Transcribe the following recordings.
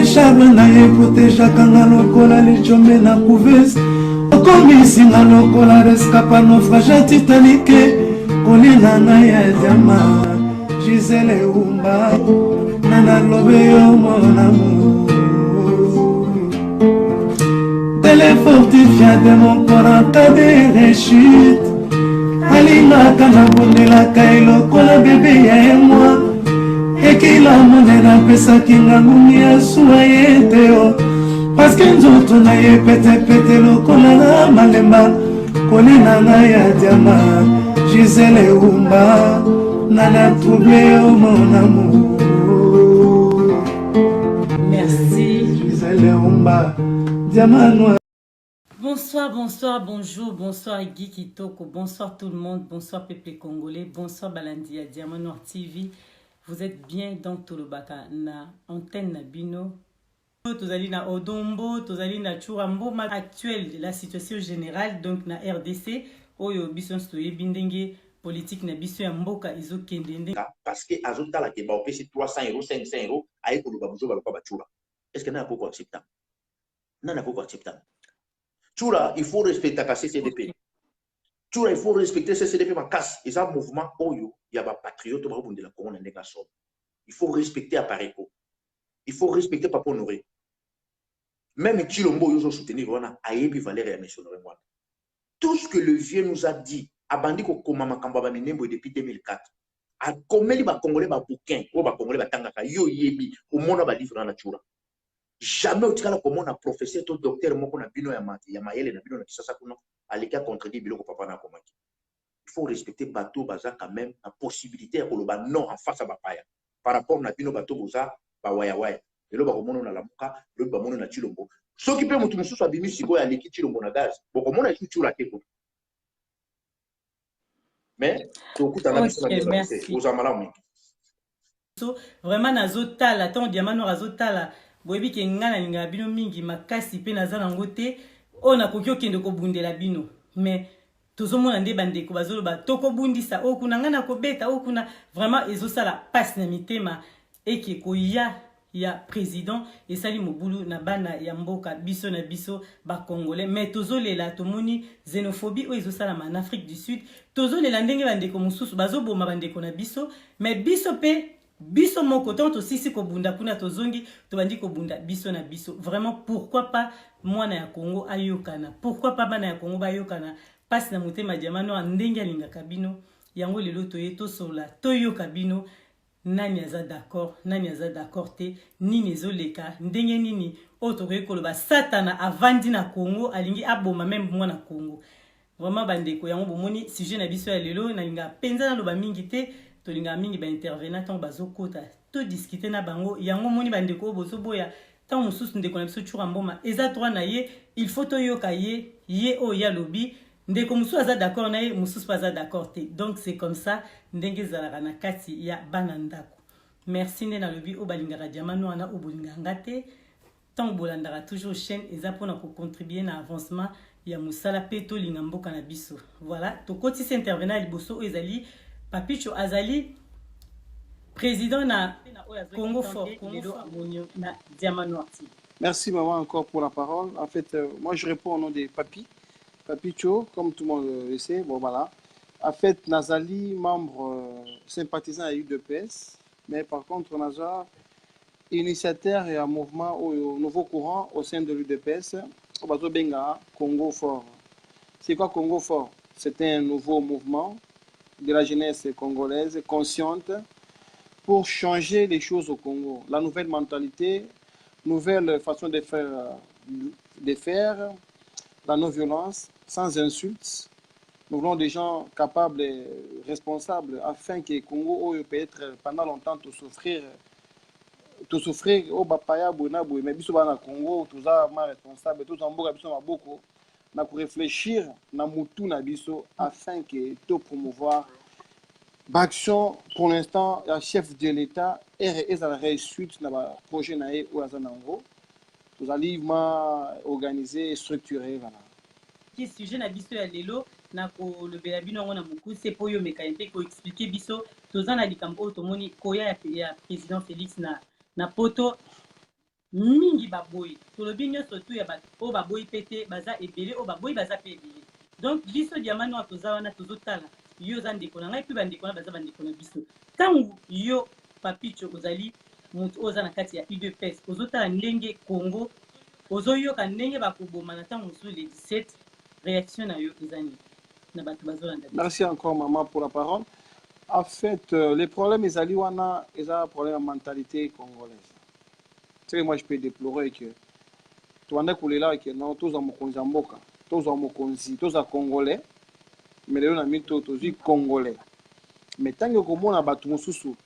charme na ye protejaka nga lokola lechombe na couveuse okomisinga lokola rescapa naufrage titanike kolela na ya diama Gisele Umba nana lobe yo mon amour téléfortifia de mon corps en cas de rechute alingaka na bondelaka elokola bebe ya moi ekila monena pesaki ngangumi ya suwa ye teo paske nzoto na ye petepete lokola na malemba kolina na ya diama Gisele Umba nana troublé au mon amour. Merci Gisele Umba diamant noir. Bonsoir, bonsoir, bonjour, bonsoir Guy Kitoko, bonsoir tout le monde, bonsoir peuple congolais, bonsoir Balandia, Diamant Noir TV. Vous êtes bien dans Tolobaka, na antenne na bino. Tozali na Odombo, tozali na Churambo, actuel la situation générale donc na RDC, oyo bison stoye bindenge politique na biso ya mboka izo kendende. Parce que azota la keba opé 300 euros, 500 euros, aïe koluba buzo baloka bachura. Est-ce que n'a pas acceptable? Non, n'a pas acceptable. Chura, il faut respecter la CCDP. Chura, il faut respecter CCDP ma casse. Et ça mouvement oyo, il y a pas patriote ba de la Congo na somme. Il faut respecter Apareko. Il faut respecter Papa Honoré. Même Chilombo yo soutenir wana ayebi Valérie ya mission moi. Tout ce que le vieux nous a dit, abandi ko komama kamba ba minembo depuis 2004. A komeli ba congolais ba bouquin, o ba congolais ba tangaka yo yebi, au mona ba livre na Chura. Jamais au tika comme on a professeur tout docteur moko na bino ya mayele na bino na kisasa kuno aleka contredire biloko papa na komaki. Il faut respecter bateau baza quand même la possibilité ya koloba non en face à bapaya par rapport na bino bateau boza ba waya waya lelo ba komono na lamuka lelo ba mono na Chilombo soki pe mutu mususu abimi siko ya leki Chilombo na gaz boko mona isu chula te ko mais tokuta na biso na biso aux amala mingi so vraiment nazotala tant Diamant Noir azotala boyebi ke ngana linga bino mingi makasi pe nazana ngote ona kokyo kende ko bundela bino mais tozomona nde bandeko bazoloba tokobundisa okuna ngana kobeta okuna vraiment ezosala passe na mitema eke koya ya président esali mobulu na bana ya mboka biso na biso ba congolais mais tozolela tomoni xénophobie o ezosala en Afrique du Sud tozolela ndenge bandeko mususu bazoboma bandeko na biso mais biso pe biso moko tonto sisi ko bunda kuna tozongi to bandi ko bunda biso na biso vraiment pourquoi pas mwana ya Congo ayokana pourquoi pas bana ya Congo bayokana passe na motema Diamant Noir ndenge alingaka bino yango lelo toye tosola toyoka bino nani aza d'accord te nini ezoleka ndenge nini otokoki koloba satana avandi na Congo alingi aboma même mwana Congo vraiment bandeko yango bomoni sujet na biso ya lelo nalinga penza na loba mingi te tolinga mingi ba intervenant tant bazokota to discuter na bango yango moni bandeko bozoboya tant mususu ndeko na biso chura mboma eza droit na ye il faut toyoka ye o ya lobi ndeko mususu aza d'accord na ye mususu pas d'accord te donc c'est comme ça ndenge zalaka na kati ya bana ndako merci nde na lobi o balingaka Diamant Noir na obolinga ngate tant bolandaka toujours chaîne eza pona ko contribuer na avancement ya musala pe to linga mboka na biso voilà to kotisi intervenant liboso ezali Papicho Azali, président na Congo Fort, na Diamant Noir. Merci maman encore pour la parole. En fait, moi je réponds au nom de Papicho, comme tout le monde le sait. Bon voilà. En fait, Nazali, membre sympathisant à UDPS, mais par contre, Nazar, initiateur et un mouvement au nouveau courant au sein de l'UDPS, au bateau Benga, Congo Fort. C'est quoi Congo Fort? C'était un nouveau mouvement de la jeunesse congolaise consciente pour changer les choses au Congo. La nouvelle mentalité, nouvelle façon de faire la non-violence, sans insultes. Nous voulons des gens capables et responsables afin que le Congo peut être pendant longtemps tout souffrir au Bapaya, Bonabou, mais biso na Congo, tous les responsables, tous en boka biso maboko. Na réfléchir na mutu na biso afin que tout promouvoir l'action pour l'instant la chef de l'État et la réussite na ba projet naé ou azanango tous alivement organisé structuré voilà qui sujet na biso ya lelo na ko lobela bino ngona muku c'est pour yo mécanicité ko expliquer biso tozana likambo tomoni koya ya président Félix na poto mingi baboyi tolobi nyonso tu ya bato oyo baboyi pe te baza ebele oyo baboyi baza pe ebele donc biso diamant noir toza wana tozotala yo oza ndeko na ngai mpe bandeko na baza bandeko na biso ntango yo papicho ozali moto oyo oza na kati ya udps ozotala ndenge congo ozoyoka ndenge bakoboma na ntango mosusu le 17 réaction na yo eza nini na bato bazolanda biso. Merci encore, maman, pour la parole. En fait, les problèmes, ils ont un problème de mentalité congolaise. C'est que moi, je peux déplorer que tu en as coulé là, que non, tous en Mokonzamboka, tous en Mokonzi, tous en Congolais, mais les gens ont mis tous Congolais. Mais tant que comment on a battu mon sous,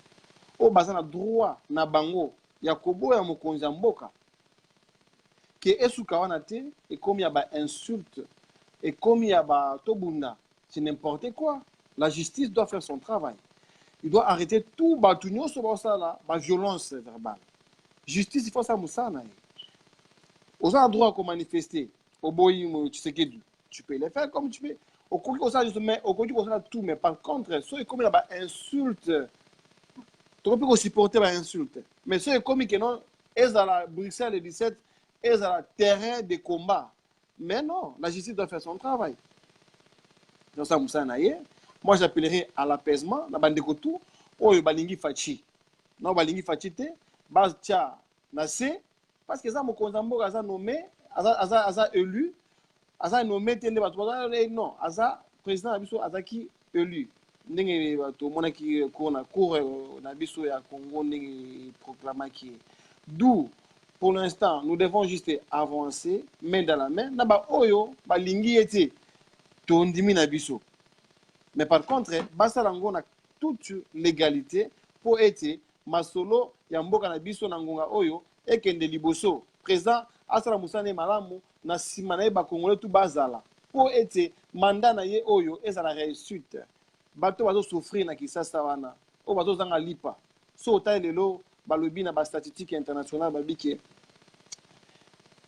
au bazar droit, na bango, yakobo ya Mokonzamboka, que esuka wana te, et comme il y a ba insulte, et comme il y a ba tobunda, c'est n'importe quoi. La justice doit faire son travail. Il doit arrêter tout batunyo sur ça là, la violence verbale. Justice, il faut ça moussana. Aux a droit de manifester. Au boy, tu sais que tu peux les faire comme tu peux. Au côté de ça, mais au côté de ça tout, mais par contre, ceux comme il y a insulte, tu peux supporter l'insulte. Mais ceux comme qui non, ils à la Bruxelles le 17, ils à la terrain de combat. Mais non, la justice doit faire son travail. Dans ça moussana. Moi, j'appellerai à l'apaisement, la bande de tout, ou balingi fachi. Non, balingi fachi te, bas tia nase, parce que ça, mon konzambo, aza nommé, aza élu, aza nommé, non, aza président Abisso, aza qui élu. Ndenge to mona ki ko na cour na biso ya Congo ndenge proclama qui. D'où pour l'instant, nous devons juste avancer main dans la main. Na ba oyo balingi ete to ndimi na biso. Mais par contre, Basalango a toute légalité pour être masolo yamboka na biso na ngonga oyo ekende liboso présent asala musane malamu na sima na ba congolais tout bazala pour être mandat na ye oyo ezala réussite bato bazo souffrir na kisasa wana o bazo zanga lipa so ta lelo balobi na ba statistique internationale babike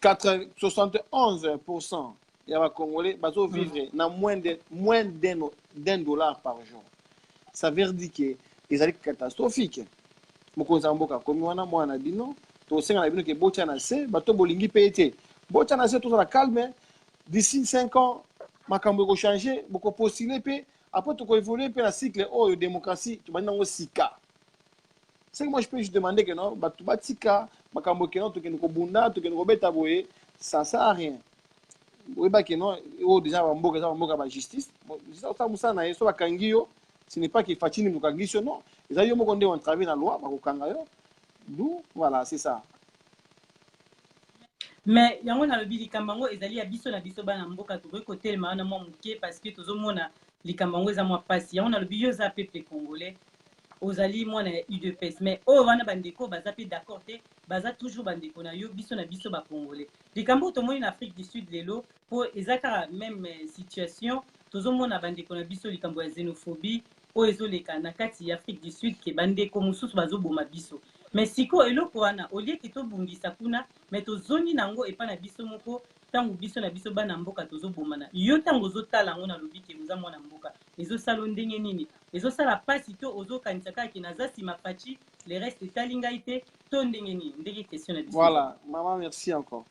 71% il y a des Congolais qui vivre dans moins d'un dollar par jour. Ça veut dire que c'est catastrophique. Mokonza mboka komi wana mwana bino to senga na bino ke bocha na se bato bolingi pete. Bocha na se tout ça calme d'ici 5 ans makambo ko changer boko postuler pe après to ko évoluer pe la cycle oh démocratie tu bana ngo sika. C'est que moi je peux juste demander que non bato batika makambo ke non to ke ko bunda to ke ko beta boye ça sert à rien. Oui, bah, non, déjà, on va la justice. Ce n'est pas qu'il faut nous kangiyo, non. Ils ont travaillé dans la loi, d'où, voilà, c'est ça. Mais yango na lobi likambango ezali ya biso na biso bana mboka to côté le maana mo muke parce que tozomona likambango eza mo pasi yango na lobi yo za peuple congolais ozali mwana ya UDPS mais oyo wana bandeko baza pe d'accord te baza toujours bandeko na yo biso na biso ba congolais likambo tomoni na Afrique du Sud lelo po ezaka même situation tozomona bandeko na biso likambo ya xénophobie oyo ezoleka na kati ya Afrique du Sud ke bandeko mosusu bazoboma biso mais siko eloko wana olie ke tobungisa kuna mais tozongi nango epa na biso moko tango biso na biso bana mboka tozobomana yo tango ozotala yango na lobi ke oza mwana mboka ezosala ndenge nini ezosala pasi to ozokanisa kaka ke naza nsima faci le reste etali ngai te to ndenge nini ndenge question na biso. Voilà, maman, merci encore.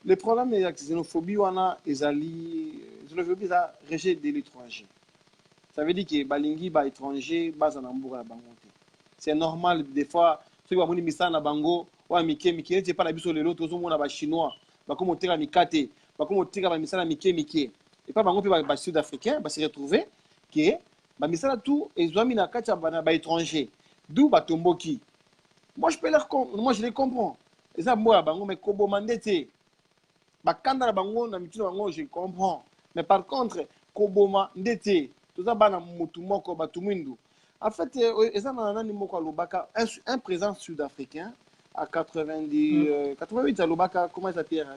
Le problème est la xénophobie, xénophobie, ça rejet de l'étranger. Ça veut dire que balingi ba étranger basa na mboka na bango te. C'est normal des fois ceux qui ba moni misana na bango wa mike c'est pas la biso lelo tozo mona ba chinois ba comme teka mikate ba comme teka ba misana mike et pas bango pe ba sud africain ba se retrouver que ba misana tout ezwami na kati ba étranger d'où ba tomboki. Moi je les comprends. Eza mboka bango mais kobo mandete ba kanda na bango na mitino bango je comprends. Mais par contre koboma ndete toza bana mutu moko batumwindu. En fait, un président sud-africain à 88 à Lobaka, comment il s'appelle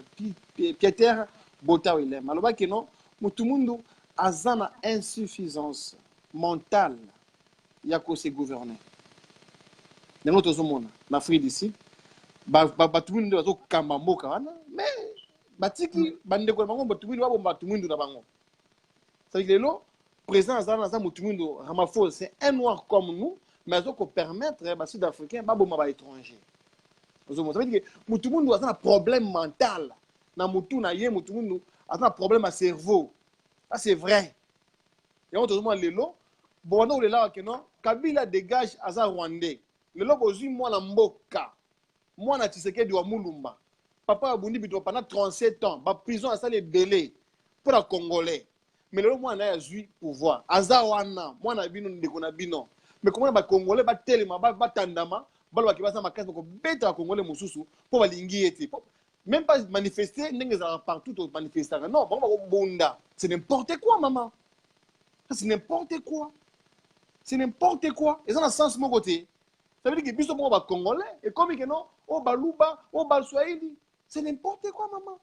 Pieter Bota Willem. À Lobaka, non, Mutumundu a une insuffisance mentale. Il y a qu'à se gouverner. Dans notre monde, en Afrique d'ici, Batumundu a un Kambambo, mais Batiki, Bandeko, Batumundu a Batumundu na bango. Ça veut dire que président Azana Mutumindo Ramaphosa, c'est un noir comme nous, mais il faut permettre aux Sud-Africains de pas étranger. Ça veut dire que mutu mundu a un problème mental. Na mutu na ye mutu mundu a un problème à cerveau. Ça c'est vrai. Et on te demande lelo, bon on est là que non, Kabila dégage aza rwandais. Lelo bozui moi na mboka. Moi na Tshisekedi wa Mulumba. Papa abundi bito pendant 37 ans, ba prison a ça les belé pour les Congolais. Mais lelo moi na azui pouvoir. Aza wana, moi na bino ndeko na bino. Mais comment ba Congolais ba telema ba tandama, ba lo bakibasa makasi ko beta Congolais mususu pour balingi ete. Même pas manifester, n'engez partout au manifester. Non, bon bunda. C'est n'importe quoi maman. C'est n'importe quoi. C'est n'importe quoi. Et ça dans le sens mon côté. Ça veut dire que biso mo ba Congolais et comme que non, o baluba, o balswahili. C'est n'importe quoi maman.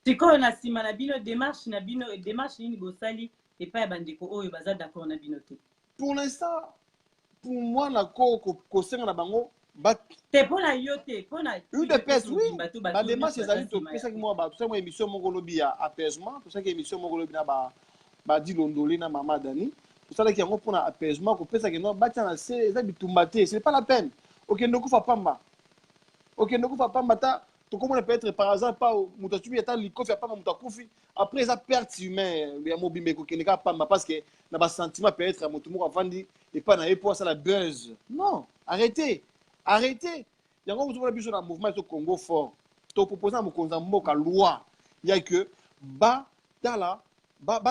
Sikoyo na sima na bino démarche nini bosali et pas bandeko oyo baza d'accord na bino te. Pour l'instant, pour moi na ko senga na bango ba te pona yo te pona une de pèse oui. Ba démarche ezali to pesa ki mo ba to mo émission mo lobi ya apaisement, to ça que émission mo lobi na ba di londolé na mama Dani. Pour ça que yango pona apaisement ko pesa que non ba tana c'est ça bitumbaté, c'est pas la peine. OK ndoko fa pamba. OK ndoko fa pamba ta to comment peut être par hasard pas mutatubi eta likofi ya pamba mutakufi après ça perte humain ya mobimbe ko keneka pamba parce que na ba sentiment peut être mutu mo avandi et pas na epo ça la buzz. Non, arrêtez. Arrêtez. Yango vous biso na mouvement au Congo fort. To proposer mo konza mboka loi. Il y a que ba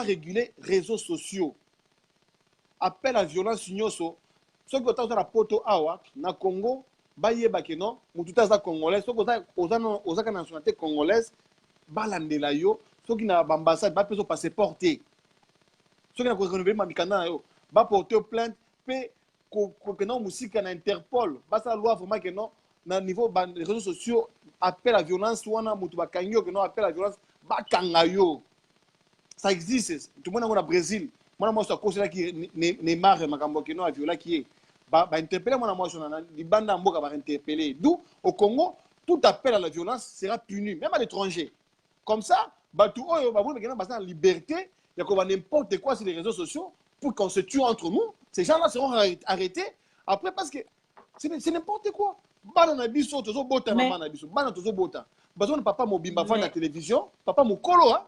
réguler réseaux sociaux. Appel à violence nyoso. Ce que tu as na poto awa na Congo ba yeba ke non mutu taza congolais ce que oza nationalité congolaise ba landela yo ce qui na ambassade ba peso passeport te. Ce qui na ko renouveler ma mikanda na yo ba porter plainte pe que non musique na Interpol ba sa loi vraiment que non na niveau ba réseaux sociaux appel à violence wana mutu ba kangyo que non appel à violence ba kangayo. Ça existe tout le monde au Brésil. Moi moi ça cause là qui Neymar makambo que non a viola qui est ba interpeller moi moi na libanda mboka ba interpeller. D'où au Congo tout appel à la violence sera puni même à l'étranger. Comme ça ba tout oyo ba vous que non ba en liberté, il y a comme n'importe quoi sur les réseaux sociaux pour qu'on se tue entre nous. Ces gens-là seront arrêtés après parce que c'est n'importe quoi. Bana na biso tozo bota mama na biso. Bana tozo bota. Bazo na papa mobimba vanda la télévision, papa mukolo hein.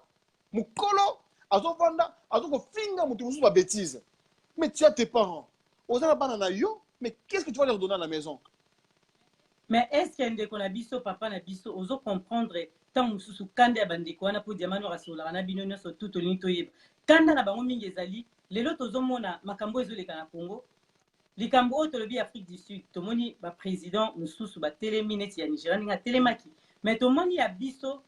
Mukolo azo vanda, azo ko finga mutu musu ba bêtise. Mais tu as tes parents. Oza na bana na yo, mais qu'est-ce que tu vas leur donner à la maison? Mais est-ce qu'il y a un biso papa na biso ozo comprendre tant mususu kanda ya bandeko wana po diamano rasola na bino nyonso tout olinto yeba. Kanda na bango mingi ezali lelo tozomona makambo ezoleka na Congo likambo oyo tolobi Afrique du Sud tomoni ba président mususu ba telemi neti ya Nigeria ninga telemaki mais tomoni ya biso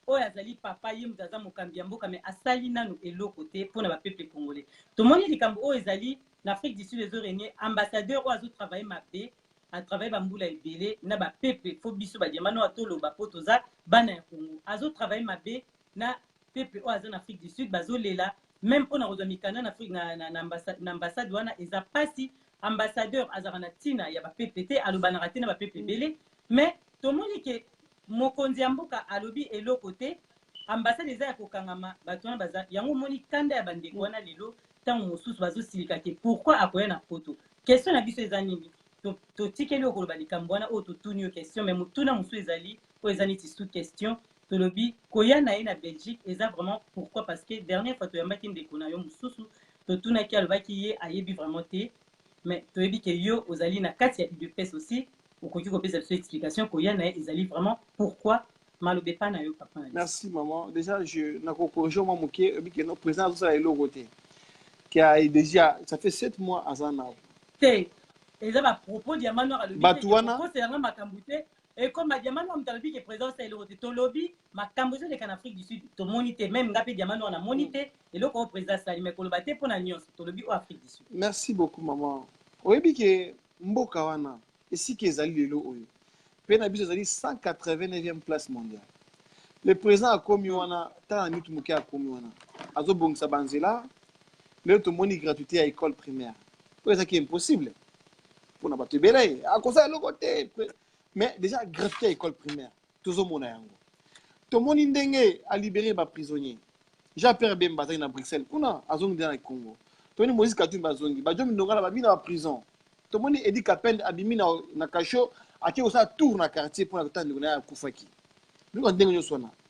oyo azali papa ye mutaza mokambi ya mboka mais asali nanu eloko te mpona ba peuple congolais tomoni likambo oyo ezali na Afrique du Sud ezorenie ambassadeur oyo azo travailler mabe a travailler bambula ebele na ba peuple fo biso ba diamano atoloba po toza bana ya Congo azo travailler mabe na peuple oyo aza na Afrique du Sud bazolela même pour na rozamikana na Afrique na ambassade wana eza pasi ambassadeur azara na tina ya ba PPT alobana raté na ba peuple belé mais tomoni ke mokonzi ya mboka alobi eloko te ambassade eza ya kokangama bato wana baza yango moni kanda ya bandeko wana lelo tango mosusu bazosilika ke pourquoi akoya na poto question na biso eza nini totikeli okoloba likambo wana oyo totuni yo question mais motuna mosusu ezali oyo eza neti sous question tolobi koya na ye na Belgique eza vraiment pourquoi parce que dernière fois toyambaki ndeko na yo mosusu totunaki alobaki ye ayebi vraiment te mais toyebi ke yo ozali na kati ya UDPS aussi okoki kopesa biso explication koya na ye ezali vraiment pourquoi malobe pa na yo papa na merci maman déjà je nako corriger moi moké ebi ke no président azosala eloko te qui a déjà ça fait 7 mois azana te eza ba propos diamant noir alobi bato wana c'est vraiment makambo te et comme diamant noir mutalobi ke président sa eloko te tolobi makambo ezoleka na Afrique du Sud tomoni te même ngape diamant noir na moni te eloko oyo président sali mais koloba te mpona nyonso tolobi o Afrique du Sud. Merci beaucoup maman oyebi ke mboka wana esika ezali lelo oyo mpe na biso ezali 189e place mondiale le président akomi wana tala na mitu moke akomi wana azobongisa banzela lelo tomoni gratuité ya école primaire oyo ezaki impossible mpona bato ebele akosala eloko te mais déjà gratuité ya école primaire tozomona yango tomoni ndenge alibere baprisonnier Jean Pierre Bemba azali na Bruxelles kuna azongi nde na Congo tomoni Moïse Katumbi azongi bajomi ndongala babimi na baprison tomoni Edi Kapende abimi na kasho qui ça tourne à quartier pour la temps de Koufaki.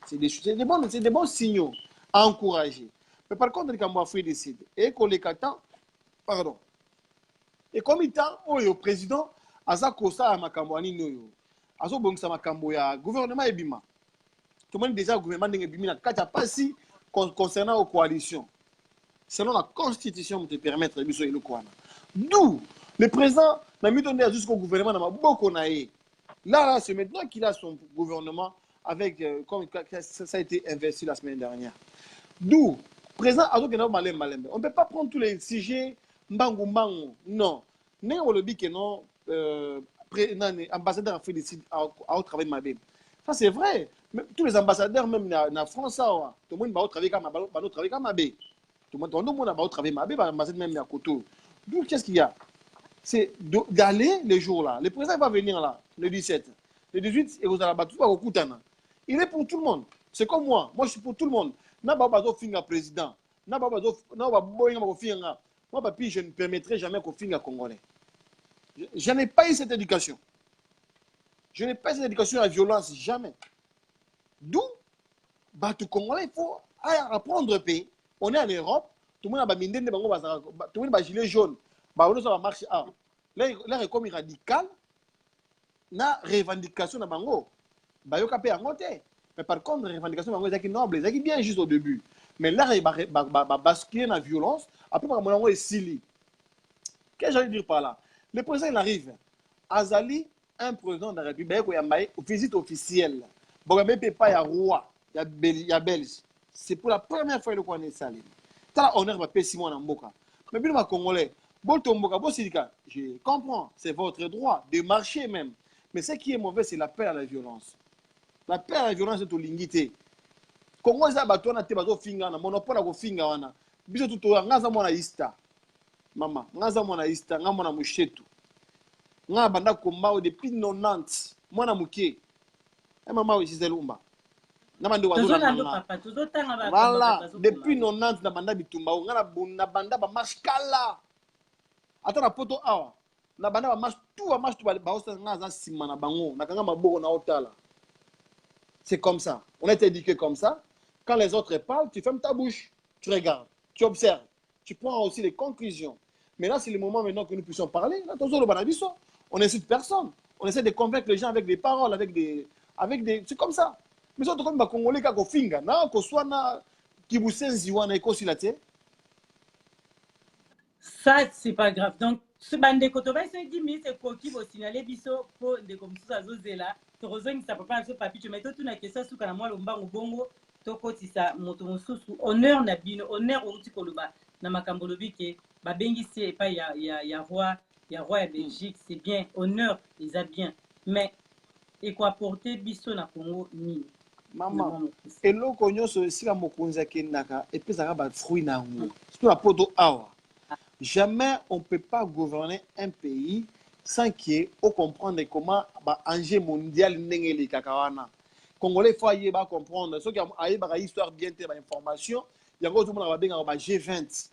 C'est des bons signaux à encourager. Mais par contre, quand moi fait décide et qu'on les attend, pardon. Et comme il temps, le président aza kosa à Makambouani noyo. Azo bongsa makambo ya gouvernement ebima. Tout le monde déjà gouvernement n'ebimi na kata pasi concernant aux coalitions. Selon la constitution de permettre biso elo kwana. D'où le président n'a mis donné jusqu'au gouvernement na maboko na ye. Là, c'est maintenant qu'il a son gouvernement avec comme ça a été investi la semaine dernière. D'où président azo kena malem. On ne peut pas prendre tous les sujets mbangu. Non. N'est au lobby que non ambassadeur a fait des sites à travailler ma bébé. Ça c'est vrai. Mais tous les ambassadeurs même en France tout le monde va travailler comme ma bébé. Tout le monde va travailler ma bébé, l'ambassade même à Koto. D'où qu'est-ce qu'il y a? C'est d'aller les jours là. Le président va venir là le 17, le 18 et vous allez battre au Koutana. Il est pour tout le monde. C'est comme moi. Moi je suis pour tout le monde. N'a pas besoin de finir président. N'a pas besoin de finir. Moi, papi, je ne permettrai jamais qu'on finisse à Congolais. Je n'ai pas eu cette éducation. Je n'ai pas eu cette éducation à la violence, jamais. D'où, tout Congolais, il faut apprendre le pays. On est en Europe, tout le monde a mindé, tout le monde a gilet jaune. On a marché. Là, est comme radical, na revendication na bango. Bayoka pe angote. Mais par contre, les revendications bango, c'est noble, c'est bien juste au début. Mais là, il va basculer dans la violence. Après, il est sili. Qu'est-ce que je veux dire par là? Le président, il arrive. Azali, un président de la République, il y a une visite officielle. Bon, il n'y a pas de roi, il y a Belge. C'est pour la première fois qu'on est salé. Ça, on va payer Simon Namboka. Mais bien, les Congolais, je comprends, c'est votre droit de marcher même. Mais ce qui est mauvais, c'est l'appel à la violence. L'appel à la violence est au lingité. Congo za bato na te bazo finga na monopole ko finga wana biso tuto ngaza mona ista mama ngaza mona ista nga mona mushetu nga banda komba depuis 90 mona muke mama o Giselumba na bande wazo na papa tuzo tanga ba voilà depuis 90 na banda bitumba nga na banda ba mashkala ata na poto awa na banda ba mash tout ba osa ngaza sima na bango na kanga maboko na otala. C'est comme ça, on est éduqué comme ça. Quand les autres parlent, tu fermes ta bouche, tu regardes, tu observes, tu prends aussi les conclusions. Mais là, c'est le moment maintenant que nous puissions parler. Là, on n'insulte personne. On essaie de convaincre les gens avec des paroles, avec des... C'est comme ça. Mais surtout comme les Congolais, quand on finga, qu'on soit na kibusenzi wana ekosi la tie. Ça, c'est pas grave. Donc, ce bande kotoba, c'est 10 minutes, c'est pour qui vous signaler biso pour des comme ça, zozela. Tu rejoins ça papa ce papier, tu mets tout na question sur kana moi lomba ngobongo. Tokotisa moto mosusu honneur na bino honneur outi koloba na makambo lobi ke babengisi epa ya roi ya Belgique, c'est bien honneur ils a bien mais et quoi porter biso na Congo ni maman eloko nyonso esila mokonzi akendaka epesaka ba fruit na ngo surtout la poto awa jamais on peut pas gouverner un pays sans qu'il on comprendre comment ba enjeu mondial ndenge le kakawana. Congolais, il faut y comprendre. Ceux qui ont une histoire bien de information, il y a tout le monde qui a G20.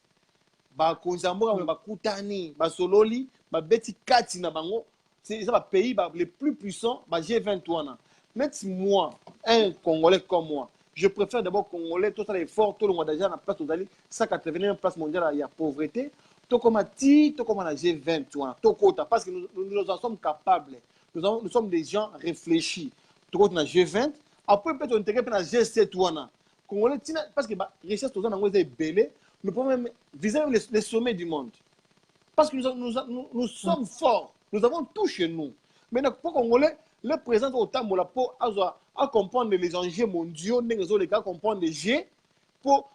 Ba Konzambo, ba Koutani, ba Sololi, ba Beti Kati na bango. C'est les pays les plus puissants, ba G20. Même moi, un Congolais comme moi, je préfère d'abord Congolais, tout ça effort, tout le monde déjà na place totale, 181 place mondiale, il y a pauvreté. Tout comme la G20, parce que nous en sommes capables. Nous sommes des gens réfléchis. Tout na G20 après peut-être on intégrer na G7 wana Congolais parce que richesse tous na ngwe belé nous pouvons même viser les sommets du monde parce que nous sommes forts, nous avons tout chez nous. Mais pour Congolais le président au tambola pour à comprendre les enjeux mondiaux les gars comprendre les G pour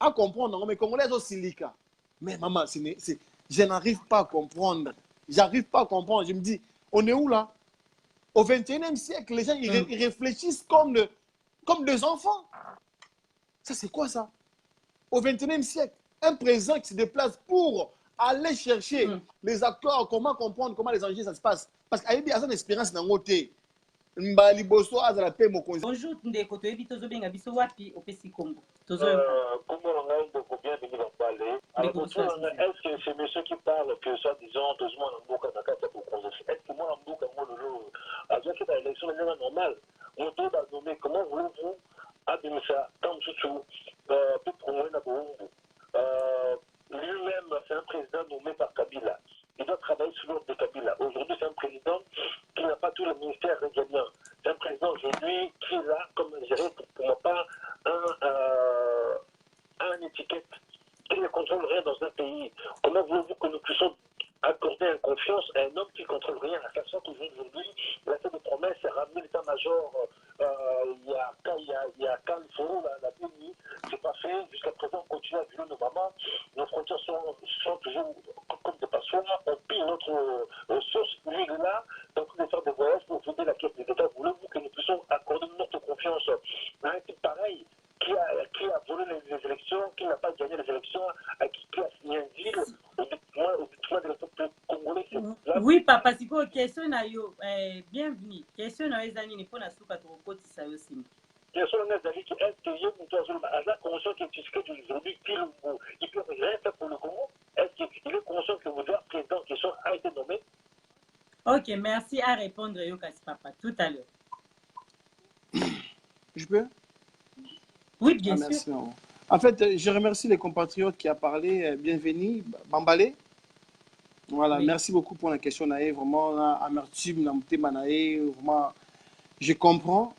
à comprendre mais Congolais au silica mais maman je n'arrive pas à comprendre, j'arrive pas à comprendre, je me dis on est où là? Au XXIe siècle, les gens ils réfléchissent comme des enfants. Ça, c'est quoi ça? Au XXIe siècle, un président qui se déplace pour aller chercher les accords, comment comprendre, comment les enjeux ça se passe. Parce qu'il y a une expérience dans le côté. Bonjour, Ndeko, tu es Tozo Benga Biso Wapi, au Pessi Congo. Tozo. Comment on a bien venu dans le Alors, est-ce que c'est monsieur qui parle que ça, disons, tout le monde en boucle dans le pour causer? Est-ce que moi, en boucle, moi, le lot, avec cette élection, c'est normal. On doit nommer, comment voulez-vous, abîmer ça, comme tout, pour promouvoir la bombe. Lui-même, c'est un président nommé par Kabila. Il doit travailler sous l'ordre de Kabila. Aujourd'hui, c'est un président qui n'a pas tous les ministères régaliens. C'est un président aujourd'hui qui est là, comme je dirais, pour ma part, un étiquette qui ne contrôle rien dans un pays. Comment voulez-vous que nous puissions accorder une confiance à un homme qui ne contrôle rien? À faire ça qu'aujourd'hui, il a fait des promesses, il a ramené l'état-major, il y a Califoro, la BNI, c'est pas fait. Jusqu'à présent, on continue à violer nos mamans. Nos frontières sont toujours comme des passoires. On pille notre ressource. Lui, il est là, donc on va faire des voyages pour vider la caisse de l'État. Voulez-vous que nous puissions accorder notre confiance à un type pareil qui a volé les élections, qui n'a pas gagné les élections, qui a signé un deal au détriment de l'État congolais? Oui, papa, si vous question na yo, bienvenue. Question na ezani ni pona suka to kotisa yo sim. Question na ezali ki est que yo muto azolba aza conscient que tu sais aujourd'hui Kilombo, il peut rien faire pour le Congo? Est-ce qu'il est conscient que vous devez président qui a été nommé? Ok, merci à répondre yo kasi papa tout à l'heure. Je peux? Oui, bien sûr. Merci. En fait, je remercie les compatriotes qui a parlé. Bienvenue, Bambalé. Voilà, oui. Merci beaucoup pour la question, Naé. Vraiment, amertume, vraiment, je comprends.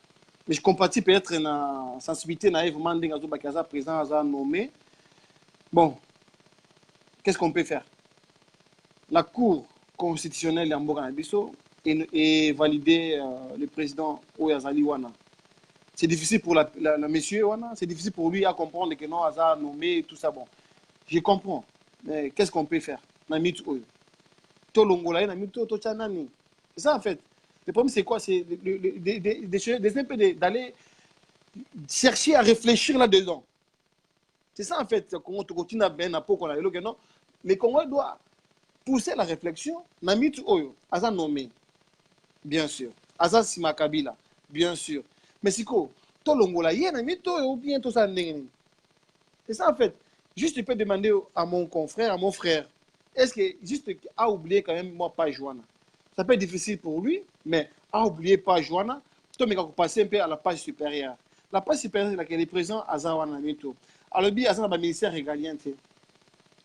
Mais je compatis peut-être dans la sensibilité, Naé, vraiment, Ndengazo Bakaza, président, a nommé. Bon, qu'est-ce qu'on peut faire? La Cour constitutionnelle d'Amboka-Nabiso est validé le président Oyazali Wana. C'est difficile pour la monsieur Wana, c'est difficile pour lui à comprendre que non, Aza nommé et tout ça. Bon, je comprends. Mais qu'est-ce qu'on peut faire? Namit Oyo. C'est ça en fait. Le problème c'est quoi? C'est d'aller chercher à réfléchir là-dedans. C'est ça en fait. Les Congolais doivent pousser la réflexion. Namit Oyo, Aza nommé, bien sûr. Aza Simakabila, bien sûr. Mais c'est quoi? C'est ça en fait. Juste je peux demander à mon confrère, à mon frère, est-ce que juste à oublier quand même moi pas Joana? Ça peut être difficile pour lui, mais à oublier pas Joana, tu peux passer un peu à la page supérieure. La page supérieure, c'est laquelle est présent à Zawana Mito. Alors lui, à un ministère régalien.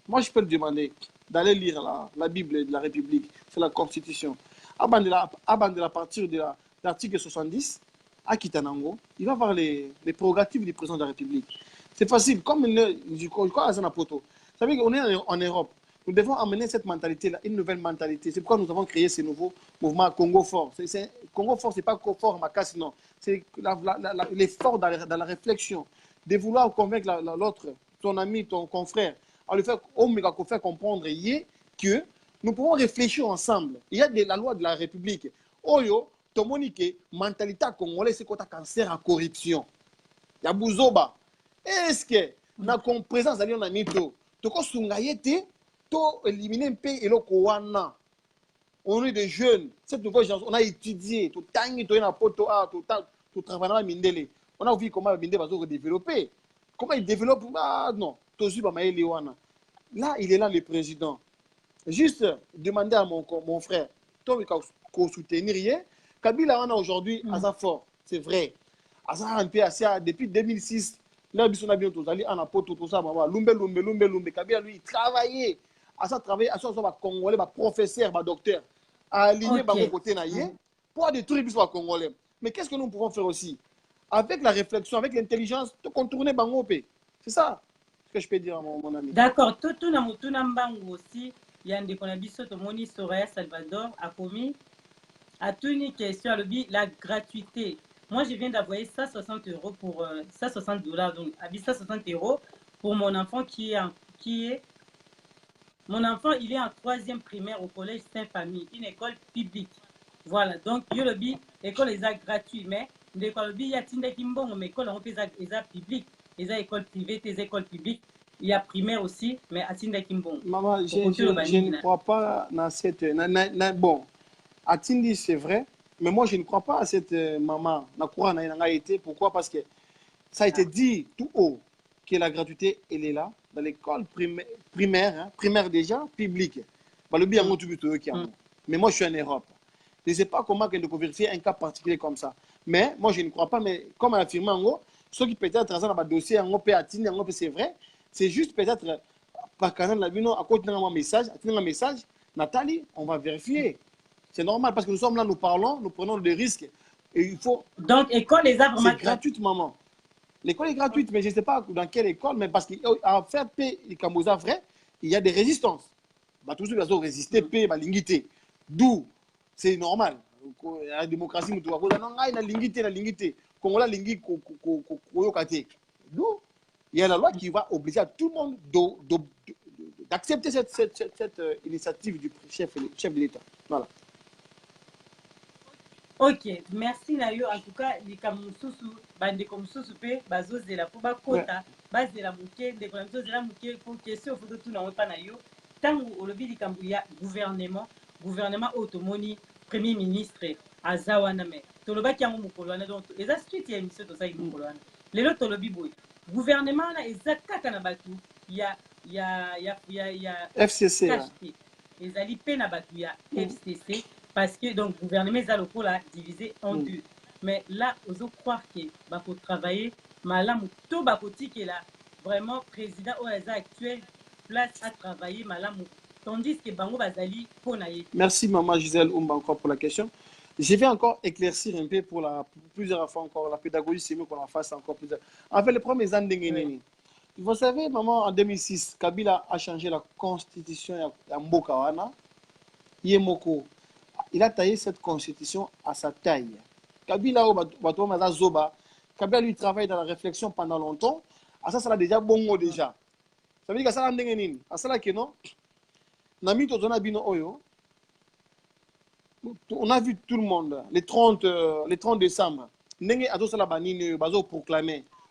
Moi, je peux le demander d'aller lire la Bible de la République, c'est la Constitution. Avant de la partir de l'article 70, à Kitanango, il va voir les prérogatives du président de la République. C'est facile. Comme je crois à Zanapoto. Vous savez qu'on est en Europe. Nous devons amener cette mentalité-là, une nouvelle mentalité. C'est pourquoi nous avons créé ce nouveau mouvement Congo Fort. Congo Fort, ce n'est pas Fort Makassi, non. C'est l'effort dans la réflexion, de vouloir convaincre l'autre, ton ami, ton confrère, à lui faire comprendre que nous pouvons réfléchir ensemble. Il y a la loi de la République. Oyo, Tomonike, mentalité congolaise, c'est qu'on a cancer à corruption. Il y a Bouzoba. Est-ce que, dans la présence de l'Amito, tu as éliminer un peu et le Kowana. On est des jeunes. Cette nouvelle génération, on a étudié. Tout travail Mindele. On a vu comment Mindele va se développer. Comment il développe? Ah non. Là, il est là, le président. Juste demander à mon frère, toi, qu'on soutenir. Kabila, on a aujourd'hui Aza fort. C'est vrai. Aza un peu assez depuis 2006. Là, on a bien tous allés en apôtre, tout ça. Lumbe. Kabila, lui, il travaillait. À ça travailler, à ça, Congolais, professeur, docteur, à aligner okay. Côté naïe pour détruire les Congolais. Mais qu'est-ce que nous pouvons faire aussi? Avec la réflexion, avec l'intelligence, de contourner Bangopé. C'est ça ce que je peux dire à mon ami. D'accord. Tout le monde aussi, il y a un déconabiso, tout le monde, Soraya Salvador, a commis à toute une question, la gratuité. Moi, je viens d'envoyer 160 € pour 160 $, donc à 160 € pour mon enfant qui est mon enfant, il est en 3e primaire au collège Saint-Famille, une école publique. Voilà, donc il y a l'école est gratuite, mais l'école il y a Tindekimbon, mais l'école est publique, les écoles privées, les écoles publiques, il y a primaire aussi, mais à Tindekimbon. Maman, je ne crois pas dans cette. Bon, à Tindi, c'est vrai, mais moi je ne crois pas à cette maman. Pourquoi? Parce que ça a été dit tout haut que la gratuité, elle est là. dans l'école primaire, hein, primaire déjà, publique. Le bien, mais moi, je suis en Europe. Je ne sais pas comment on peut vérifier un cas particulier comme ça. Mais moi, je ne crois pas. Mais comme elle a affirmé, ceux qui peut-être dans un dossier, c'est vrai. C'est juste peut-être par canal la vie, à côté d'un message, Nathalie, on va vérifier. C'est normal parce que nous sommes là, nous parlons, nous prenons des risques. Et il faut. Donc, école les a vraiment. C'est gratuite, maman. L'école est gratuite, mais je ne sais pas dans quelle école, mais parce qu'en fait, il y a des résistances. Tous ceux qui ont résisté, d'où c'est normal. La démocratie, nous devons dire non, il y a l'ingité. Congolais, d'où il y a la loi qui va obliger à tout le monde d'accepter cette initiative du chef de l'État. Voilà. Ok, merci Nayo. En tout cas, les Kamususu, bande comme Susupe, bazozela pour bakota, bazela muke, de comme zozela muke pour question faut tout na pas Nayo. Tant au lobby du Kambuya gouvernement automoni premier ministre azawana me. Toloba ki amu kolwana donc les astuces ya émission to ça yi kolwana. Lelo tolobi boy. Gouvernement na ezakaka na batu ya FCC. Les alliés na batu ya FCC. Parce que donc le gouvernement est divisé en deux. Mais là, on doit croire que pour travailler, malam tout bakoti que là vraiment président OASA actuel place à travailler malam tandis que bango bazali ponaye. Merci maman Gisèle Oumba encore pour la question. Je vais encore éclaircir un peu pour plusieurs fois encore la pédagogie, c'est mieux qu'on la fasse encore plusieurs. En fait, les premiers années, vous savez, maman, en 2006, Kabila a changé la constitution à Mbokawana. Yemoko. Il a taillé cette constitution à sa taille. Kabila Kabila lui travaille dans la réflexion pendant longtemps. Ça sera déjà bon déjà. Ça veut dire que ça on a vu tout le monde les 30 décembre.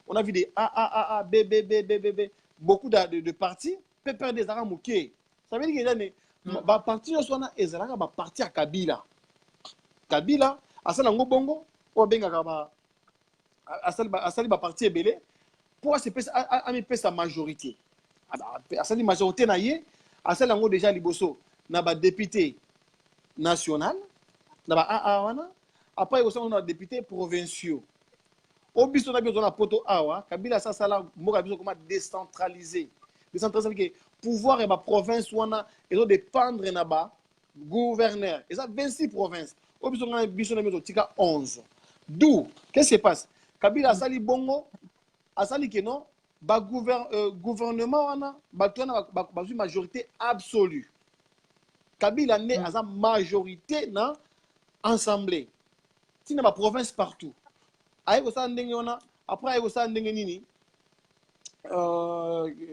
On a vu des A, B, B, B, B, B, B. Beaucoup de partis. Pépère des Arabes mouké. Ça veut dire que parti parti à Kabila. Kabila, asala ngo bongo, o benga kaba asali ba parti ebele pour sa majorité. Asali majorité na ye, asala ngo déjà liboso na ba député national, na ba wana, après on a député provinciaux. Au biso na biso na poto awa, Kabila sa sala mboka biso comment décentraliser. Décentraliser que pouvoir et ma province wana et donc dépendre na ba gouverneur. Et ça 26 provinces. Au biso na tika 11. D'où qu'est-ce qui se passe? Kabila asali bongo asali que non ba gouvernement wana ba tona ba majorité absolue. Kabila né à sa majorité na assemblée. Tina ba province partout. Aïe ça ndenge wana après aïe ça ndenge nini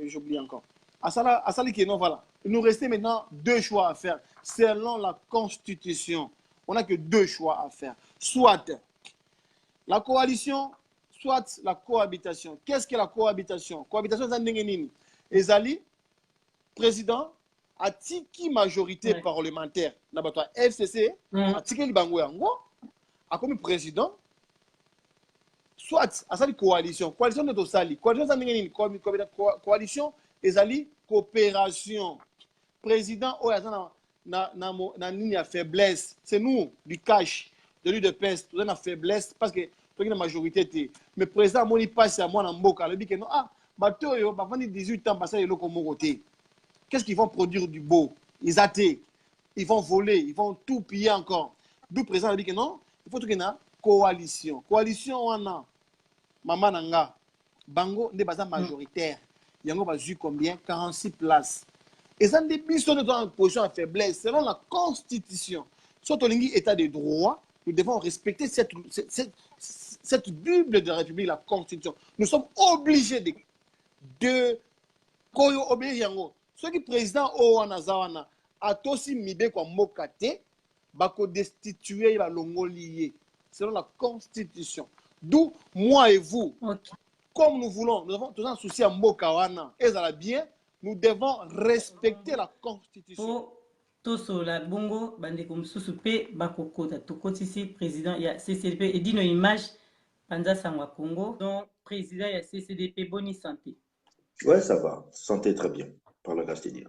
j'oublie encore. Asali que non voilà. Il nous restait maintenant deux choix à faire selon la Constitution. On n'a que deux choix à faire. Soit la coalition, soit la cohabitation. Qu'est-ce que la cohabitation? Cohabitation, c'est un Ezali, président, a tiki majorité parlementaire. N'a FCC, a tiki le bango yango, a comme président. Soit, à sa coalition. Coalition de Tosali. Coalition, Ezali, coopération. Président, na ligne à faiblesse. C'est nous, du cash, de l'huile de peste. Nous avons faiblesse parce que nous avons la majorité. Mais président, moi, il passe à moi dans Mboka. Il dit que non, bateau, il va 18 ans passer le côté. Qu'est-ce qu'ils vont produire du beau? Ils athées. Ils vont voler. Ils vont tout piller encore. D'où président, il dit que non, il faut qu'il y ait une coalition. Coalition, on a. Maman Nanga. Bango, n'est pas majoritaire. Yango va jouer combien? 46 places. Et ça, des missions de en position à faiblesse. Selon la Constitution, sur Tolingi état de droit, nous devons respecter cette Bible de la République, la Constitution. Nous sommes obligés de obéir. Ceux qui président Oanazawana a aussi mibé comme Mokate, bako destituer la longolier. Selon la Constitution. D'où moi et vous, comme nous voulons, nous avons tous un souci à Mokawana. Et ça va bien. Nous devons respecter la Constitution. Toso la bongo bande comme susupe bakokota tokoti ici président ya CCDP et dit nos images panza sangwa Congo donc président ya CCDP bonne santé. Ouais, ça va. Santé très bien. Par la grâce de Dieu.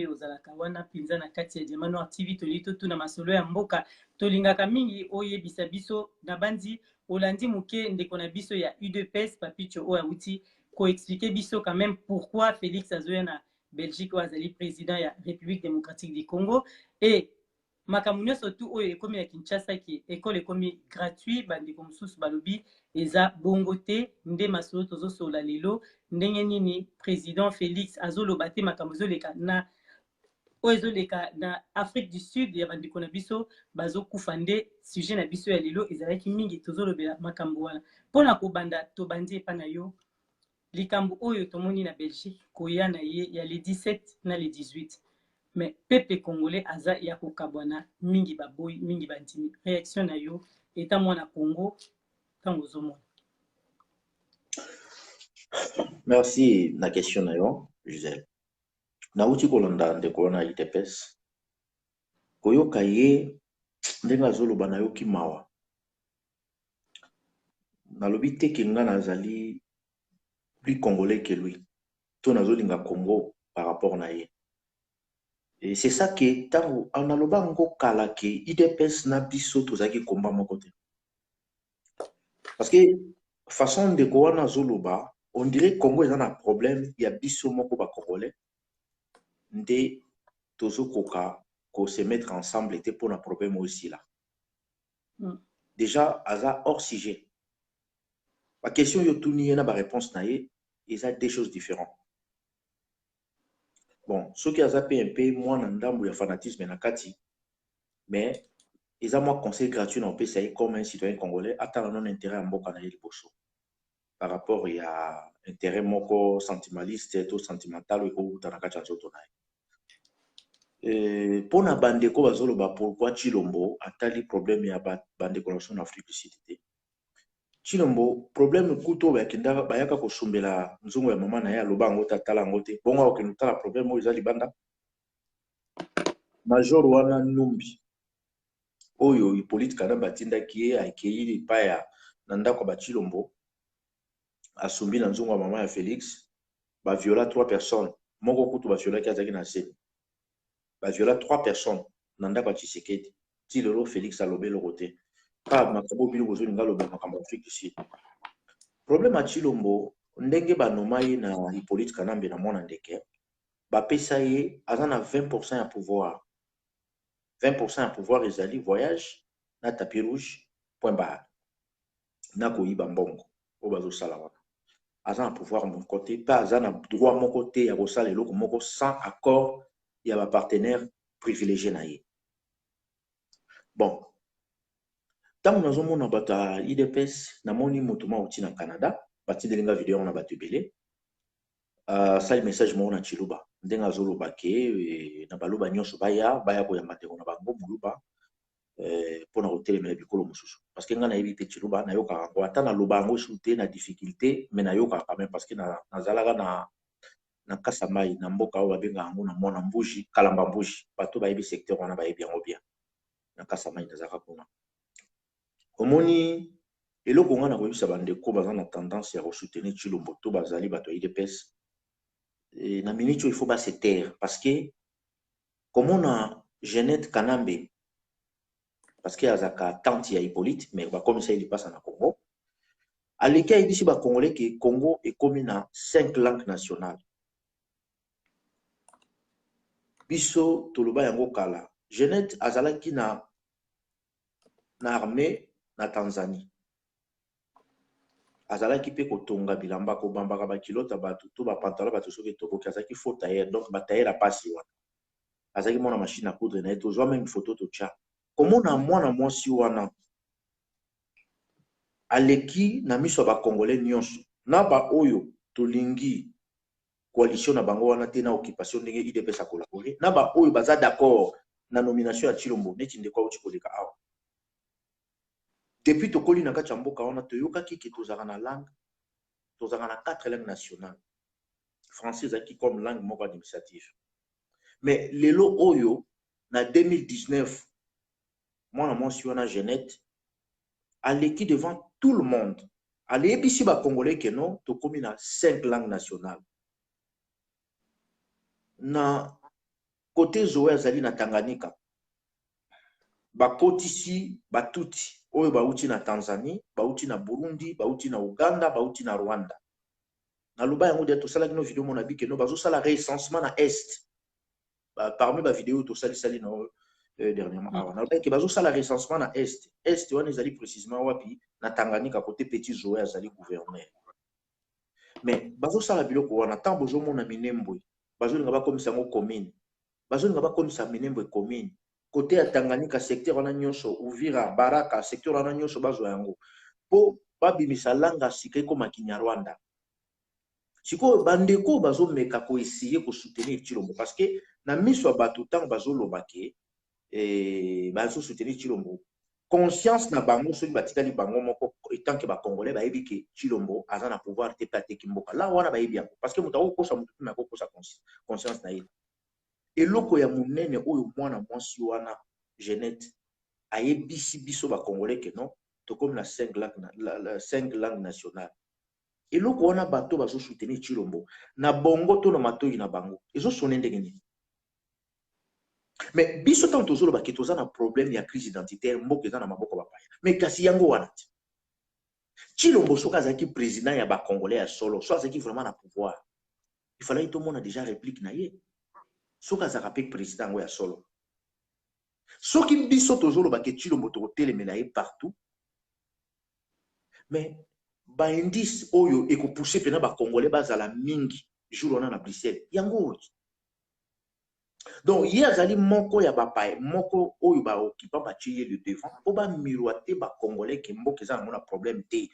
ozalaka wana mpenza na kati ya Diamant Noir TV toli totuna masolo ya mboka tolingaka mingi oyebisa biso na bandi olandi moke ndeko na biso ya UDPS Papicho oyo awuti koexplike biso quand même pourquoi Félix azoya na Belgique oyo azali président ya République démocratique du Congo et makambo nyonso tu oyo ekomi ya Kinshasa ki ekole ekomi gratuit bandeko mosusu balobi eza bongo te nde masolo tozosola lelo ndenge nini président Félix azoloba te makambo ezoleka na oyo ezoleka na Afrique du Sud ya bandeko na biso bazokufa nde sujet na biso ya lelo ezalaki mingi tozolobela makambo wana mpona kobanda tobandi epa na yo likambo oyo tomoni na Belgique koya na ye ya le 17 na le 18 mais peuple congolais aza ya kokabwana mingi baboyi mingi bandimi réaction na yo eta mwana Congo ntango ozomona. Merci na question na yo Gisèle. Nauti kolanda ndeko wana UDPS koyoka ye ndenge azoloba na yo kimawa nalobi te ke nga nazali plus congolais que lui to nazolinga Congo par rapport na ye. Et c'est ça que tango analoba ngo kala ke UDPS na biso tozaki komba moko te. Parce que façon ndeko wana azoloba on dirait Congo eza na problème ya biso moko ba congolais nde tozokoka ko se mettre ensemble était pour un problème aussi là. Déjà aza hors sujet. La question yo tuni na ba réponse na ye ils ont des choses différentes. Bon, ceux qui ont PMP, moi, n'andambu ya fanatisme na kati, mais ils ont moi conseil gratuit dans le PCI comme un citoyen congolais, attend non intérêt à mboka na yeli boso. Par rapport à intérêt moko sentimentaliste, tout sentimental, ou dans la kati ya zoto na ye. Pour na bande ko bazolo ba pourquoi Chilombo atali problème ya bande connexion en Afrique du Sud. Chilombo problème kuto ba kinda bayaka ko sumbela nzungu ya mama na ya lobango tatala ngote bonga okinutala problème o izali banda major wana numbi oyo Hippolyte kana batinda ki akeyili paya na ndako ba Chilombo asumbi na nzungu ya mama ya Félix ba viola 3 personnes moko kutu ba viola ki azaki na seni ba viola 3 personnes na ndako ya Tshisekedi ti lelo Félix alobelo kote pa makabo bilo bozo linga loba makambo Afrique du Sud. Problème à Chilombo ndenge banoma ye na Hippolyte Kanambe na mona ndeke bapesa ye aza na 20% ya pouvoir 20% ya pouvoir ezali voyage na tapis rouge point barre na koyiba mbongo o bazosala wana aza na pouvoir mon côté pas aza na droit mon côté ya kosala eloko moko sans accord ya ba partenaire privilégié na ye. Bon tant nazomona bata IDPS namoni motuma uti na Canada bati delinga video na batu belé sali message mo na Chiluba ndenga zoloba ke na baloba nyonso baya ko ya mateko na bango muluba pona hotelemela bikolo mususu parce que nga na yebi te Chiluba na yoka ko ata na lobango souté na difficulté mais na yoka quand même parce que na zalaka na Kasamai na mboka o babenga ngo na mona mbuji kalamba mbuji bato bayebi secteur wana bayebi yango bien na Kasamai na zalaka kuna omoni eloko nga na koyebisa bandeko baza na tendance ya soutenir Chilombo to bazali bato ya IDPS na minute il faut pas se taire parce que comme on a Jeannette Kanambe parce que azaka tante ya Hippolyte mais ba comme ça il passe na Congo aleki ayebisi ba congolais que Congo est comme na 5 langues nationales biso toloba yango kala Jeannette azalaki na armée na Tanzanie azalaki pe kotonga bilamba ko bambaka ba kilota batu to ba pantalon batu soki toboki azalaki faux tailleur donc ba tailleur a pasi wana azalaki mona machine à coudre na to zo même photo to tcha komona mwana mwasi wana aleki na miso ba congolais nyonso na ba oyo tolingi coalition na bango wana te na occupation ndenge IDPS a collaborer na ba oyo baza d'accord na nomination ya Chilombo neti ndeko uti koleka awa. Depuis tokoli na kati ya mboka wana toyokaki ke tozaka na langue tozaka na 4 langues nationales français ezalaki comme langue moko administrative mais lelo oyo na 2019 mwana mwasi wana Jeannette aleki devant tout le monde aleyebisi ba congolais ke non tokomi na 5 langues nationales na côté Zoé azali na Tanganyika bakotisi batuti oyo bauti na Tanzanie, bauti na Burundi, bauti na Uganda, bauti na Rwanda. Na loba yango de tosala kino vidéo mona bike no bazo sala recensement na est. Parmi ba vidéo tosali sali na dernièrement awa. Na loba ke bazo sala recensement na est. Est wana ezali précisément wapi na Tanganyika côté Petit Zoé azali gouverneur. Mais bazo sala biloko wana tant bozo mona Minembwe, bazo linga ba komisa ngo commune. Bazo linga ba komisa Minembwe commune. Côté ya Tanganyika secteur wana nyonso Uvira Baraka secteur wana nyonso bazo yango po babimisa langa sika koma Kinyarwanda. Siko bandeko bazo meka ko essayer ko soutenir Tshilombo parce que na miso bato tant bazo lobake bazo soutenir Tshilombo conscience na bango so batikali bango moko etant que ba congolais ba yebike Tshilombo aza na pouvoir te pate kimboka la wana ba yebi yango parce que mutako kosa mutu na ko kosa conscience na ye eloko ya munene oyo mwana mwasi wana Jeanette ayebisi biso ba congolais que non to comme la 5 langues nationales eloko wana bato bazo soutenir Tshilombo na bongo to na matoyi na bango ezo sonne ndenge nini. Mais biso tant tozolo ba ke toza na problème ya crise identitaire mboka eza na maboko bapaya mais kasi yango wana Tshilombo soka azaki président ya ba congolais ya solo so azaki vraiment na pouvoir il fallait tout monde a déjà réplique na ye soka azaka pe président ngo ya solo soki biso tozolo ba ke Tshilombo to telemela ye partout mais ba indice oyo eko pousser pena ba congolais bazala mingi jour wana na Bruxelles yango. Donc hier azali moko ya bapay moko oyo ba occupant ba tiye le devant po ba miroiter ba congolais ke mboka eza na problème te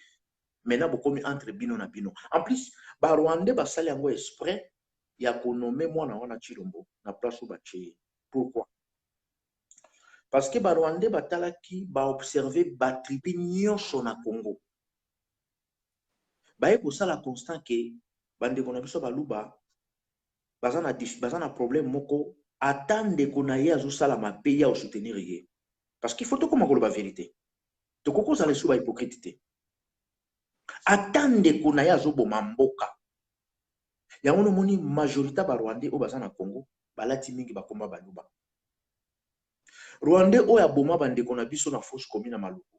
maintenant bokomi entre bino na bino en plus ba rwandais ba sali yango exprès ya ko nommer mwana wana Tshilombo na place ba tiye. Pourquoi? Parce que ba rwandais batalaki ba observer ba tribu nyonso na Congo ba eko sala constant ke bande kona biso baluba bazana problème moko attendre qu'on aille à sala mabe ya soutenir ye parce qu'il faut tout comme la vérité to koko za leso ba hypocrite attendre qu'on aille à zo bomamboka ya ngono moni majorité ba rwandais o bazana Congo balati mingi bakomba baluba rwandais o ya boma bande kona biso na fosse commune Maluku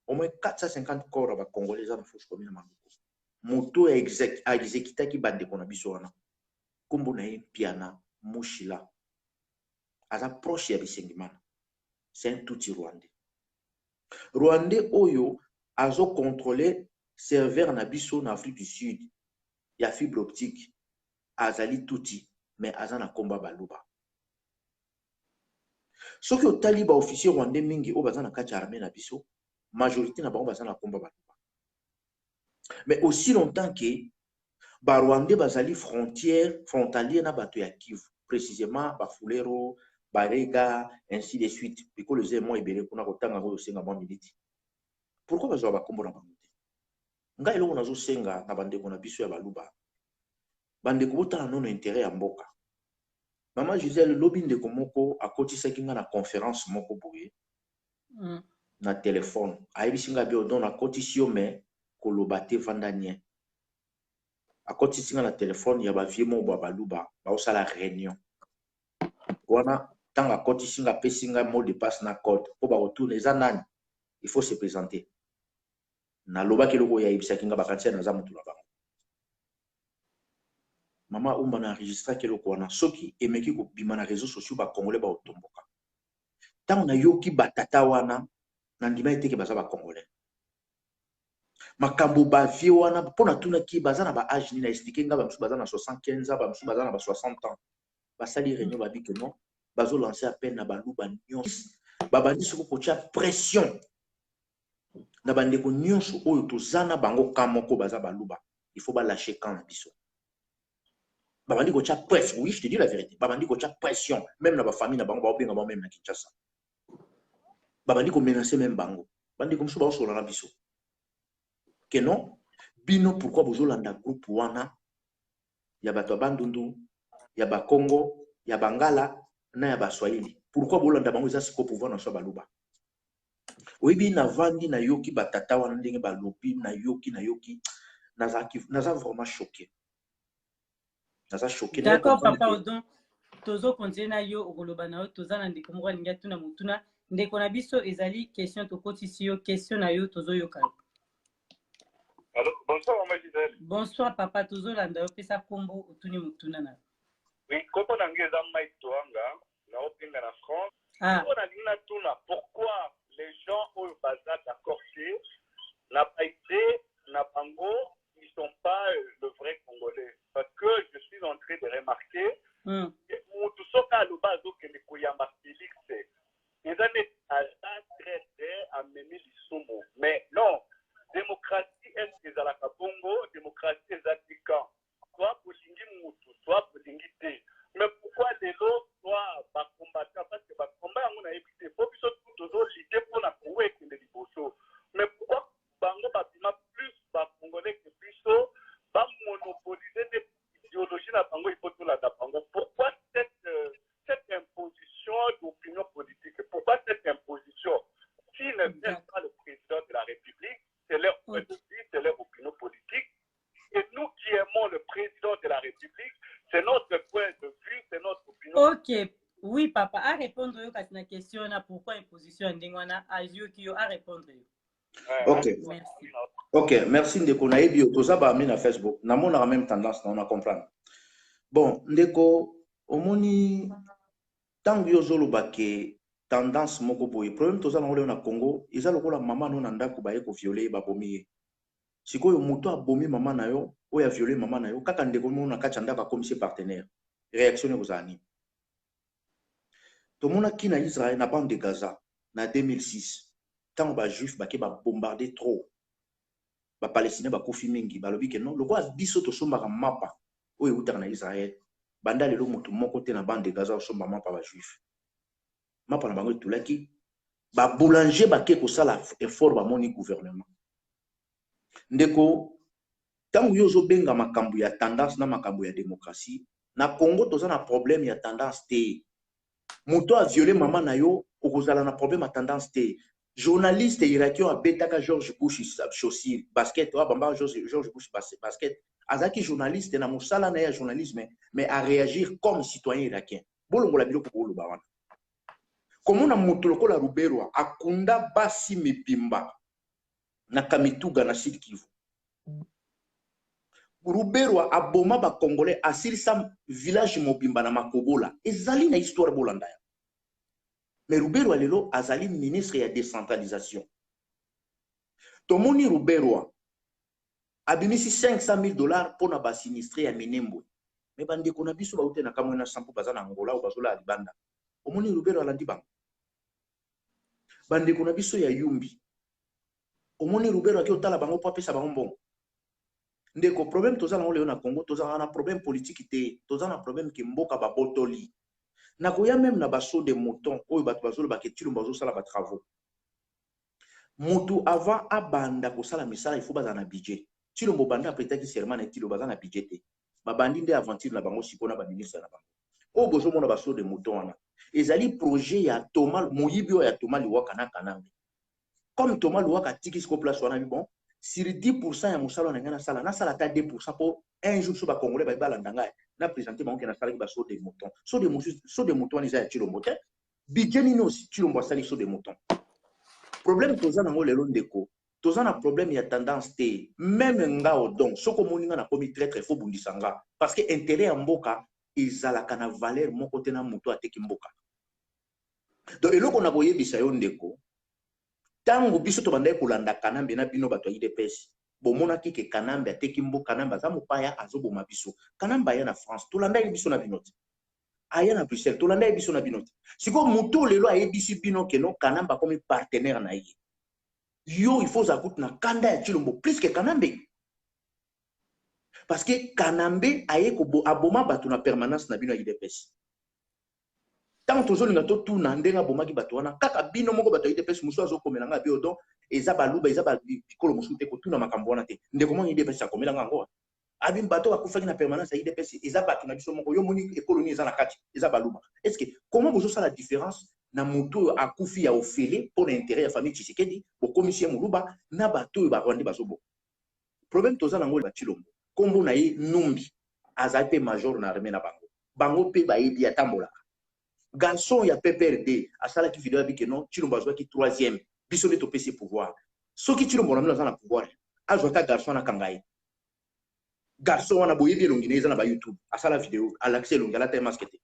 au moins 450 corps ba congolais na fosse commune Maluku moto exécuta ki bande kona biso wana kombo na ye Piana Mushila aza proche ya Bisengimana c'est un tout rwandais rwandais oyo azo contrôler serveur na biso na Afrique du Sud ya fibre optique azali tuti mais aza na komba baluba soki otali ba officier rwandais mingi o baza na kati armée na biso majorité na bango baza na komba baluba mais aussi longtemps que ba rwandais bazali frontalier na bato ya Kivu précisément ba Fulero Barega ainsi de suite biko le zé moi ebele kuna kotanga ko senga moi militi pourquoi bazwa ba kombo na bango nga eloko nazo senga na bandeko na biso ya baluba bandeko botala nono intérêt ya mboka mama Gisèle lobi ndeko moko akotisaki nga na conférence moko boye na téléphone ayebisi nga bio don akotisi yo mais koloba te vandanien akotisi nga na téléphone ya ba vie mo ba baluba ba osala réunion wana tanga akotisi nga pesi nga mot de passe na code po ba retourner eza nani il faut se présenter na loba ke loko ya ibisaki nga bakantia na za mutu na bango mama umba na enregistra ke loko wana soki emeki ko bima na réseaux sociaux ba congolais ba otomboka tango na yoki batata wana na ndima eteke baza ba congolais makambo ba vie wana pona tuna ki baza na ba âge ni na expliquer nga ba msu baza na 75 ans ba msu baza na ba 60 ans ba sali réunion ba bi que non bazo lancer appel na baluba nyonso babandi soko kotia pression na bandeko nyonso oyo tozana bango kamoko baza baluba il faut ba lâcher quand na biso babandi kotia pression oui je te dis la vérité babandi kotia pression même na ba famille na bango ba obenga ba même na Kinshasa babandi ko menacer même bango bandi comme so ba osola na biso que non bino pourquoi bozolanda groupe wana ya bato bandundu ya ba Congo ya Bangala na ya ba Swahili pourquoi bolanda bango za siko pouvoir na so baluba oyebi na vandi na yoki batata wana ndenge balobi na yoki naza vraiment choqué d'accord papa Odon tozo continue na yo okoloba na yo toza na ndeko moko alingi atuna motuna ndeko na biso ezali question tokotisi yo question na yo tozoyoka yo. Alors, bonsoir, Maman Gisèle. Bonsoir, papa. Tozolanda yo pesa kombo otuni mutuna na. Oui, comment on a Mike Toanga, na opinga na France. Ah. On a dit na tuna pourquoi les gens au bazar d'accord n'a pas été, n'a pas ils sont pas le vrai Congolais. Parce que je suis en train de remarquer que tout ça à l'obazo que les Koyamba Félix, ils avaient traité à Mémé Lissomo. Mais non, démocratie est à la Kabongo, démocratie est à Tikan. Soit pour Shingi Moutou, soit pour Shingi Té. Mais pourquoi les autres, soit par combattant, parce que par combat, on a évité, il faut que tout autres l'idée pour la Congo et les Liboso. Mais pourquoi Bango Babima plus par Congolais que plus va monopoliser des idéologies à Bango, il faut tout la Bango. Pourquoi cette imposition d'opinion politique? Pourquoi cette imposition? S'ils ne viennent pas le président de la République, c'est leur point de vue, c'est leur opinion politique. Et nous qui aimons le président de la République, c'est notre point de vue, c'est notre opinion. Ok, oui, papa, à répondre à la question, pourquoi imposition à à répondre. Ok. Merci. Ok, merci Ndeko Naebi Otozaba na Facebook. Namon a la même tendance, on a comprendre. Bon, Ndeko, omoni tangu yozolo bake tendance moko boye. Problème toza na na Congo, iza lokola mama no nanda ko baye ko violer ba bomi. Sikoyo moto abomi mama na yo, o ya violer mama na yo, kaka Ndeko mo na kachanda ka comme ses partenaires. Réaction kozani. Tomona ki na Israël na bande de Gaza na 2006. Tant ba juif ba ke ba bombarder trop. Ba palestinien ba kofi mingi ba lobi ke non lokwa biso to somba mapa oyo utaka na Israël banda lelo moto moko te na bande de Gaza somba mapa ba juif mapa na bango tulaki ba boulanger ba ke ko sala effort ba moni gouvernement ndeko tangu yozo benga makambu ya tendance na makambu ya démocratie na Congo toza na problème ya tendance te moto a violer mama na yo okozala na problème ya tendance te. Journaliste irakien a betaka George Bush chaussure basket wa bamba George Bush basket azaki journaliste na musala na ya journalisme mais à réagir comme citoyen irakien bolongo la biloko ko loba wana komona moto lokola Ruberwa akunda basi mipimba na Kamituga na Sud Kivu Ruberwa aboma ba congolais asilisa village mobimba na Makobola ezali na histoire bolanda. Mais Ruberwa lelo azali ministre ya décentralisation. Tomoni Ruberwa abimisi $500,000 pour na ba sinistre ya Minembwe. Mais bande ko na biso ba ute na kamwe na sampo bazana Angola ou bazola libanda. Omoni Ruberwa landi bango. Bande ko na biso ya Yumbi. Omoni Ruberwa ki otala bango pa pesa bango mbongo. Ndeko problème toza na leo na Congo toza na problème politique te, toza na problème ki mboka ba botoli. Na koya même na baso de mouton oyo bato bazolo baketilo bazo sala ba travaux mutu avant abanda ko sala misala il faut bazana budget tilo mbobanda apretaki serment na tilo bazana budget te babandi nde aventure na bango sikona ba ministre na bango o bozo mona baso de mouton wana ezali projet ya Thomas Moyibi ya Thomas Liwaka na Kanambe comme Thomas Liwaka tiki ko place wana bon sur 10% ya musala na ngana sala na sala ta 2% pour un jour so ba congolais ba balanda ngai na présenter bango na sala ki ba so de mouton so de mouton ni za ya Chilombo te budget ni no si Chilombo sali so de mouton problème toza na ngolelo ndeko toza na problème ya tendance te même ngao donc soko moninga na komi très très faux bundisanga parce que intérêt ya mboka ezalaka na valeur moko te na moto ateki mboka donc eloko na boyebisa yo ndeko tango biso to bandai kolanda Kanambe na bino bato IDPS bomonaki ke Kanambe ateki mboka Kanambe za mopaya azoboma biso Kanambe ya na France to landa biso na binote aya na Bruxelles to landa biso na binote siko muto lelo ayebisi bino ke no Kanambe comme partenaire na ye yo il faut zakut na kanda ya Chilombo plus que Kanambe parce que Kanambe aye ko aboma bato na permanence na bino IDPS. Tant que nous avons tout nandenga bomaki batwana kaka bino moko bato IDPS muso azo komelanga biodo eza baluba eza ba pikolo muso te ko tuna makambo wana te ndeko mo IDPS akomelanga ngo abim bato akufaki na permanence IDPS eza bato na biso moko yo moni économie eza na kati eza baluba est-ce que comment vous ça la différence na muto akufi ya ofele pour l'intérêt ya famille Tshisekedi bo commission muluba na bato ba Rwanda bazobo problème toza na ngoli ba Chilombo kombo na ye Numbi azape major na armée na bango bango pe bayebi atambola garçon ya PPRD asala ki vidéo abiki non Chilombo azwa ki 3e biso ne topesi pouvoir soki Chilombo na mino na pouvoir azwa ta garçon na kangai garçon wana boyebi elongi ne eza na ba YouTube asala vidéo alakise elongi ala te maskete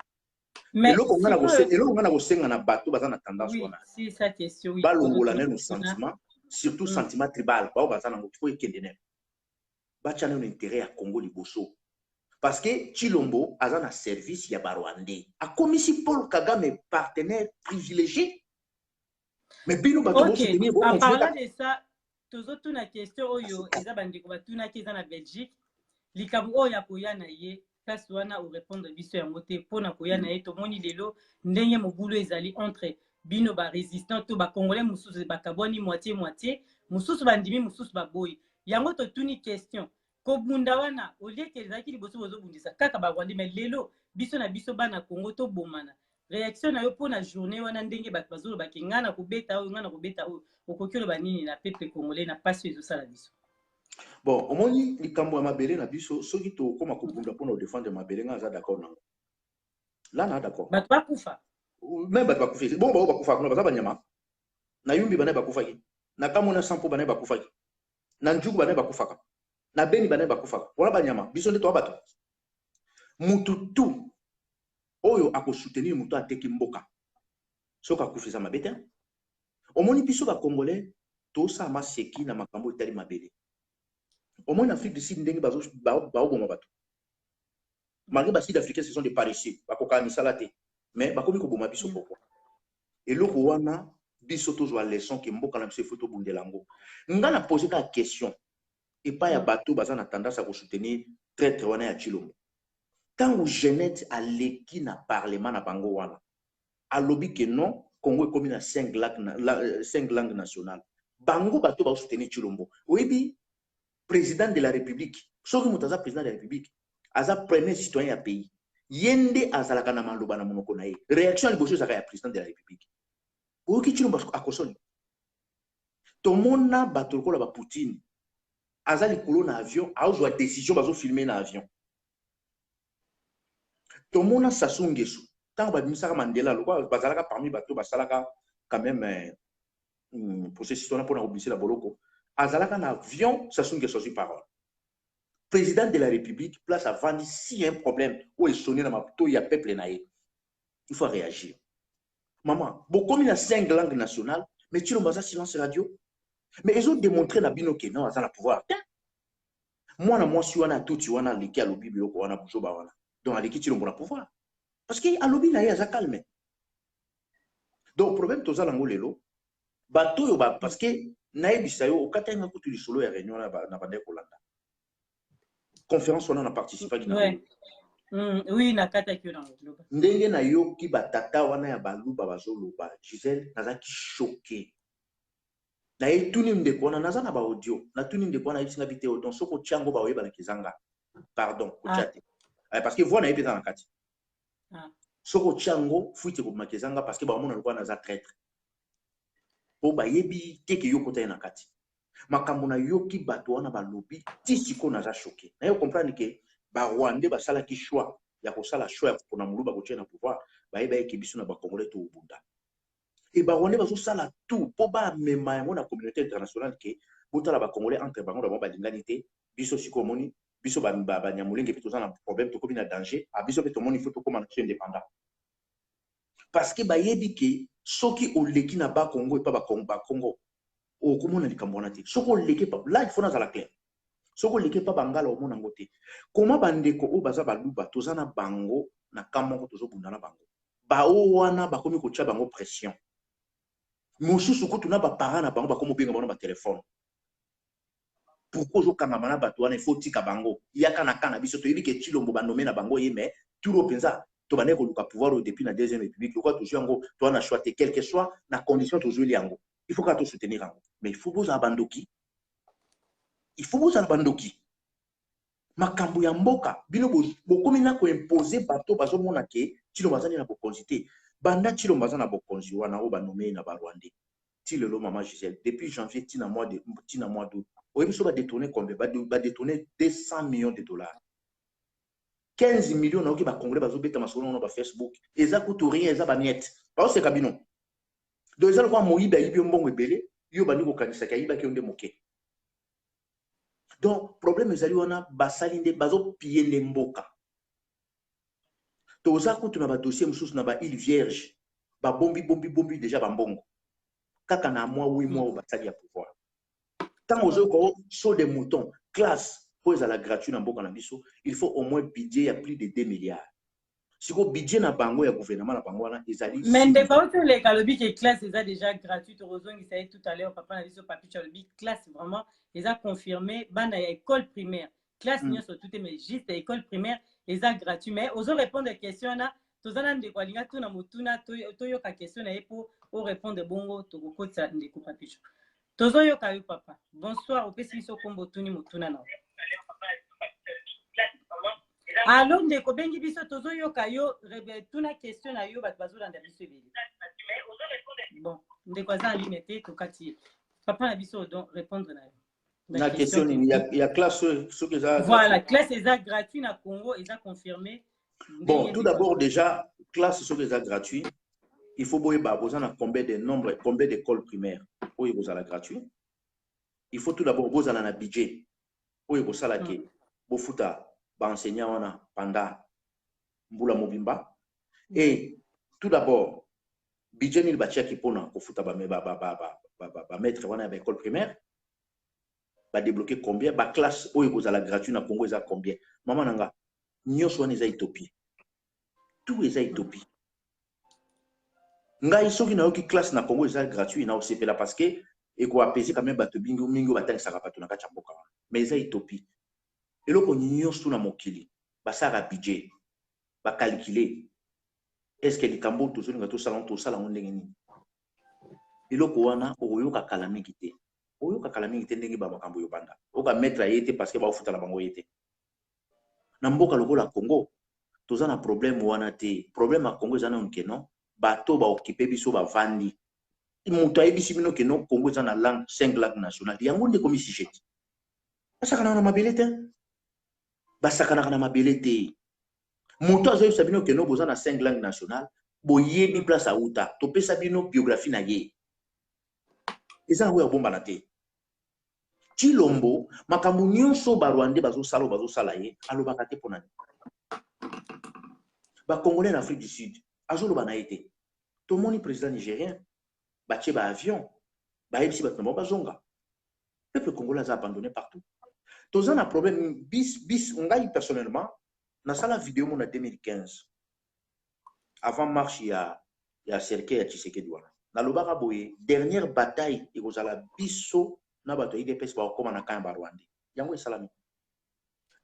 mais eloko ngana kosenga na bato baza na tendance wana si sa question oui balongola neno sentiment surtout sentiment tribal bao baza nango faut ekende neno bacha neno intérêt ya Congo liboso parce que Chilombo aza na service ya Barwandais a komisi Paul Kagame partenaire privilégié mais bino bato bo soutenir bo en parlant de ça tozo tuna question oyo eza bandeko batuna ki eza na Belgique likabu oyo akoya na ye place wana ou répondre biso yango te pona koya na ye tomoni lelo ndenge mobulu ezali entre bino ba résistant to ba congolais mususu bakabwani moitié mususu bandimi mususu baboyi yango totuni question kobunda wana olieke ezalaki liboso bozobundisa kaka barwandi mais lelo biso na biso bana Congo to bomana réaction na yo pona journée wana ndenge bato bazolobaki nga na kobeta oyo okoki oloba nini na peuple congolais na pasi ezosala biso. Bon, omoni likambo ya mabele na biso soki tokoma kobunda mpona défendre mabele nga aza d'accord nango là na d'accord bato bakufa même bato bakufa bon bao bakufa kuna baza banyama na yumbi bana bakufaki na kamona sampo bana bakufaki na njugu bana bakufaka na beni bana bakufaka wana banyama biso nde to bato mutu tu oyo akosoutenir mutu ateki mboka soki akufisa mabete omoni biso ba congolais tosa maseki na makambo etali mabele au moins en Afrique du Sud ndenge baobonga bato malgré ba sud-africains ce sont des paresseux bakoka misalate mais bakomi ko boma biso pourquoi eloko wana biso tozwa leçon ke mboka na biso foto bundelango nga na poser ka question et pas ya bato baza na tendance à soutenir traître wana ya Chilombo tango Jeannette aleki na parlement na bango wana alobi que non Congo est comme na 5 langues nationales bango bato ba soutenir Chilombo oyebi président de la République, soki moto aza président de la République, aza premier citoyen ya pays. Yende azalaka na maloba na monoko na ye. Réaction liboso ezaka ya président de la République. Oki Chilombo akosoni. Tomona bato lokola ba Poutine. Aza likolo na avion, azwa décision bazo filmer na avion. Tomona Sassou Nguesso. Tant ba bimisaka Mandela lokola bazalaka parmi bato basalaka quand même processus on a pour obliger la boloko. Azalaka na avion, Sassou Nguesso sur parole. Président de la République, place à vendre s'il y a un problème, où est sonné dans ma photo, il y a peuple naïe. Il faut réagir. Maman, beaucoup il y a 5 langues nationales, mais tu n'as pas silence radio. Mais ils ont démontré la bino que non, ils ont le pouvoir. Moi, si on a tout, tu as l'équipe à l'obi, on a bougeau bawana. Donc, à l'équipe, tu n'as pas le pouvoir. Parce qu'à l'obi, naïe, ils ont calme. Donc, le problème, tout ça, l'angolelo, bateau, parce que naïbisa yo okatanga kutu lisolo ya réunion na bande kolanda conférence on a participé oui na kata ki na ndenge na yo ki batata wana ya baluba bazoloba Gisèle nazaki choqué na ye tuni ndeko na naza na ba audio na tuni ndeko na yisinga vidéo donc soko tiango ba oyeba na kizanga pardon kochate parce que voix na yepeza na kati soko tiango fuite ko makizanga parce que ba mona lokwa naza traître po bayebi teke yo kota na kati makambo na yo ki bato wana balobi ti siko naza choqué na yo comprendre que ba Rwandais basala ki choix ya kosala choix pour na muluba kotia na pouvoir bayeba eke biso na ba congolais to bunda et ba Rwandais bazo sala tout po ba mema yango na communauté internationale ke botala ba congolais entre bango na ba linganité biso siko moni biso ba nyamulenge pito za na problème to komi na danger a biso peto moni faut to comme nation indépendant parce que bayebi ke soki oleki na ba Congo et pas ba Congo o komona likambo na te soko oleki pa là il faut na la clair soko oleki pa bangala o mona ngote comment bandeko o baza baluba tozana bango na kamoko tozo bunda na bango ba o wana ba komi ko tia bango pression mosusu ko tuna ba parents na bango ba komo benga bango ba téléphone pourquoi zo kanga mana bato wana il faut tika bango yaka na kana biso to yebi ke Chilombo ba nommer na bango ye mais turo penza to bane ko luka pouvoir depuis la deuxième république quoi toujours ngo to na choisir quel que soit na condition toujours liango il faut ka to soutenir ngo mais il faut vous abandoki makambo ya mboka bino bokomi na ko imposer bato bazo mona ke Chilombo bazani na bokonzi te banda Chilombo bazana bokonzi wana o ba nommer na ba Rwandais ti lelo maman Gisèle depuis janvier tina mois d'août oyebi so ba détourner combien ba détourner 200 millions de dollars 15 millions na oki ba congolais bazo beta masolo na ba Facebook eza kutu rien eza ba net ba se kabino do eza kwa moyiba yibi mbongo ebele yo bandi ko kanisa ka yiba ke onde moke donc problème ezali wana basali nde bazo piller nde mboka toza kutu na ba dossier mususu na ba île vierge ba bombi déjà ba mbongo kaka na mois 8 mois basali ya pouvoir tant aux ko saut des moutons classe pour la gratuit na mboka na biso il faut au moins budget ya plus de 2 milliards si ko budget na bango ya gouvernement na bango wana ezali mais de pas que les calobi que classe est déjà gratuite heureusement il savait tout à l'heure papa na biso papi chalobi classe vraiment ils a confirmé bana ya école primaire classe n'y sont tout mais juste école primaire ils a gratuit mais aux autres répondre aux questions là tozana ndeko alinga tuna mutuna toyoka question na pour répondre bongo tokokotsa ndeko papi tozoyoka yo papa bonsoir opesi biso kombo tuni mutuna na alors ndeko bengi biso tozoyoka yo tuna question na yo bato bazolanda biso ebele bon ndeko aza en ligne te tokati papa na biso donc répondre na yo na question il y a classe ce que ça voilà classe est gratuit na Congo est confirmé bon tout d'abord déjà classe ce que ça gratuit il faut boyer ba besoin na combien de nombre combien d'écoles primaires où vous allez gratuit il faut tout d'abord vous allez na budget où vous sala ke bo futa ba enseignant wana pendant mbula mobimba et tout d'abord budget ni ba check pona ko futa ba mettre wana ba école primaire ba débloquer combien ba classe où vous allez gratuit na Congo ça combien maman nanga nyos wana za utopie tout est utopie ngai soki na yoki classe na Congo eza gratuit na osepela parce que et ko apesi quand même bato bingo mingo batangisaka bato na kati ya mboka mais eza utopie eloko nyonso na mokili basaka budget ba calculer est-ce que likambo tozolinga tosala ndenge nini eloko wana oyoka kala mingi te oyoka kala mingi te ndenge ba makambo yo banda oka mettre yete parce que ba ofuta la bango yete na mboka lokola Congo toza na problème wana te problème a Congo zana nkeno bato ba occuper biso ba vandi muto ayebisi bino keno Congo zana langue 5 langues nationales yango nde komisi jeti basakana na mabele te basakana na mabele te muto azoyebisa bino keno boza na 5 langues nationales boyebi place a uta topesa bino biographie na ye eza ngo ya bomba na te Chilombo makambo nyonso ba Rwandais bazosala ye alobaka te pona ba Congolais en Afrique du Sud azoloba na été tout moni président nigérien ba tie ba avion ba yebisi ba tamba bazonga peuple congolais a abandonné partout toza na problème bis ngai personnellement na sala vidéo mon en 2015 avant marche ya cercle ya Tshisekedi wana na lobaka boye dernière bataille ekozala biso na bato IDPS ba okoma na kanya ba Rwandais yango esalami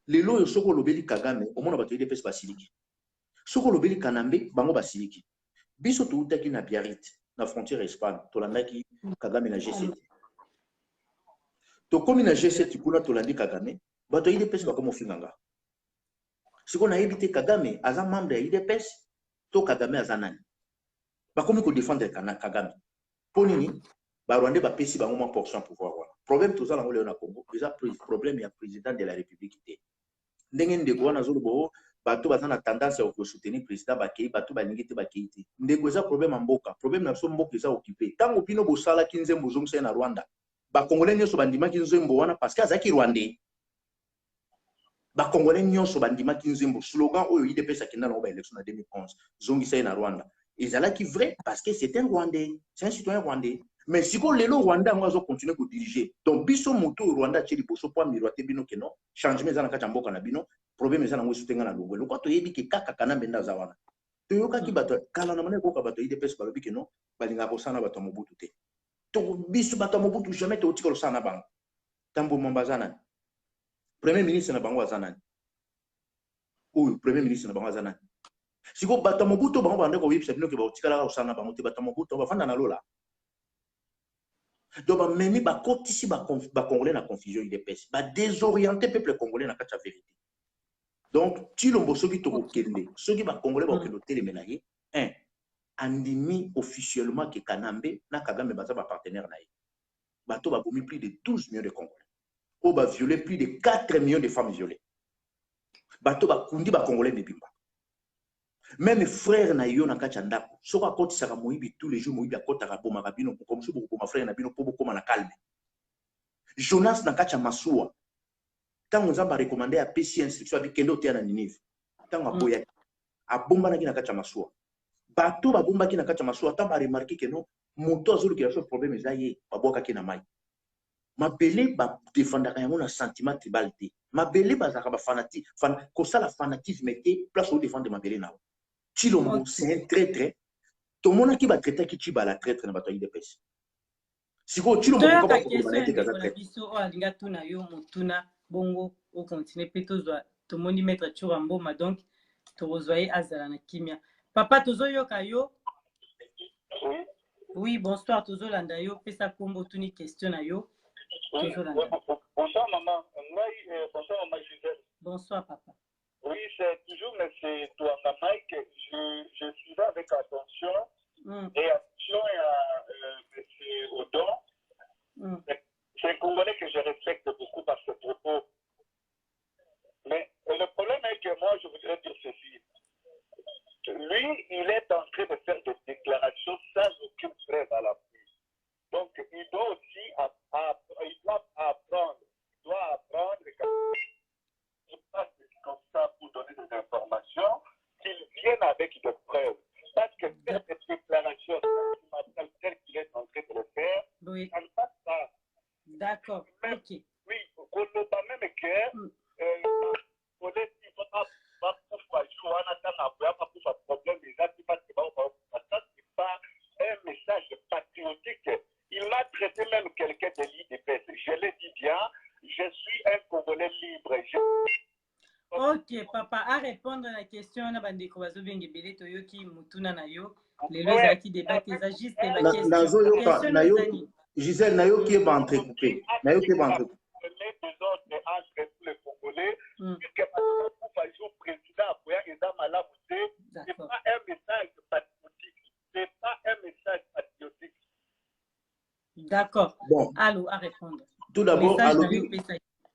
lelo yo soko lobeli Kagame omona bato IDPS basiliki soko lobeli Kanambe bango basiliki biso tuutaki na Biarritz na frontière Espagne tolandaki Kagame na G7 to komi na G7 kuna tolandi Kagame bato IDPS ba komo finganga siko na yebite Kagame aza membre ya IDPS to Kagame aza nani ba komi ko défendre Kagame ponini ba Rwandais ba pesi bango ma portion pouvoir wana problème tout ça na ngolo na Congo déjà problème ya président de la République té ndenge ndeko wana zolobo bato baza na tendance ya ko soutenir président bakei bato balingi te bakei te ndeko eza problème mboka problème na so mboka eza occupé tango bino bosala kinzembo zongisa na Rwanda ba Congolais nyonso bandima kinzembo wana parce que azaki Rwandais ba Congolais nyonso bandima kinzembo slogan oyo IDPS akenda na ba élection na 2011 zongisa na Rwanda ezalaki vrai parce que c'est un Rwandais c'est un citoyen rwandais mais si ko lelo Rwanda ngo azo continuer ko diriger donc biso moto Rwanda tsheli boso po miroite bino keno changement za na kati mboka na bino problème za na ngo sutenga na longo lokwa to yebi ke kaka kana mbenda za wana to yoka ki bato kala na maneko ka bato IDPS balobi keno balinga ko sana bato mobutu te to biso bato mobutu jamais to tikolo sana bango tambo mambazana premier ministre na bango azana ou premier ministre na bango azana siko bato mobutu bango bande ko yebisa bino ke ba tikala ko sana bango te bato mobutu ba fanda na lola. Donc, même ba kotisi ba Congolais na confusion IDPS, ba désorienter peuple congolais na kati vérité. Donc, Chilombo soki to kende, soki ba Congolais ba kendo telemena ye, andimi officiellement que Kanambe na Kagame baza ba partenaire na ye. Bato ba bomi plus de 12 millions de Congolais. O ba violé plus de 4 millions de femmes violées. bato bakundi ba congolais bibimba. Même frère na yo na kacha ndako soko akotisaka moyibi tous les jours moyibi akotaka boma kabino comme si beaucoup ma frère na bino po bokoma na calme. Jonas na kacha masuwa tango nzamba recommander a PC instruction abi kendo tia na Ninive tango aboya abomba na kina kacha masuwa bato babomba kina kacha masuwa tango ba remarquer que non moto azulu ki a fait problème ezaye baboka kina mai mabele ba défendaka yango na sentiment tribal te mabele bazaka ba fanatique ko sala fanatisme te place au défendre mabele na Chilombo c'est un traître. Tout le monde qui va traiter qui chiba la traître na bataille de pêche. Si ko Chilombo ko ba ko ba te kaza traître. Biso o alinga tuna yo mutuna bongo au continuer petozwa to moni mettre Churambo ma donc to rozoyer azala na kimia. Papa tozo yo kayo. Oui, bonsoir tozo landa yo pesa kombo tuni question na yo. Tozo landa. Bonsoir maman. Bonsoir maman Gisèle. Bonsoir papa. Oui, c'est toujours M. Touanga Mike. Je suivais avec attention réaction à M. Odon. C'est un Congolais que je respecte beaucoup par ses propos. Mais le problème est que moi, je voudrais dire ceci. Lui, il est en train de faire des déclarations sans aucune preuve à l'appui. Donc, il doit aussi apprendre. Il doit apprendre comme ça pour donner des informations, qu'ils viennent avec des preuves. Parce que faire des déclarations, tel qu'il est en train de le faire, oui. Ça ne passe pas. D'accord, ok. Oui, qu'on ne pas même que c'est pas un message patriotique. Il m'a traité même quelqu'un de l'IDPS. Je l'ai dit bien, je suis un Congolais libre. Ok, papa, à répondre à la question, on a bandé Kobazo Bengebele Toyoki Mutuna Nayo, les lois à qui débattent, les juste la question. Gisèle, Nayo qui est pas entrecoupé. Nayo qui est pas entrecoupé. C'est pas un message patriotique. C'est pas un message patriotique. D'accord. Bon. Allô, à répondre. Tout d'abord,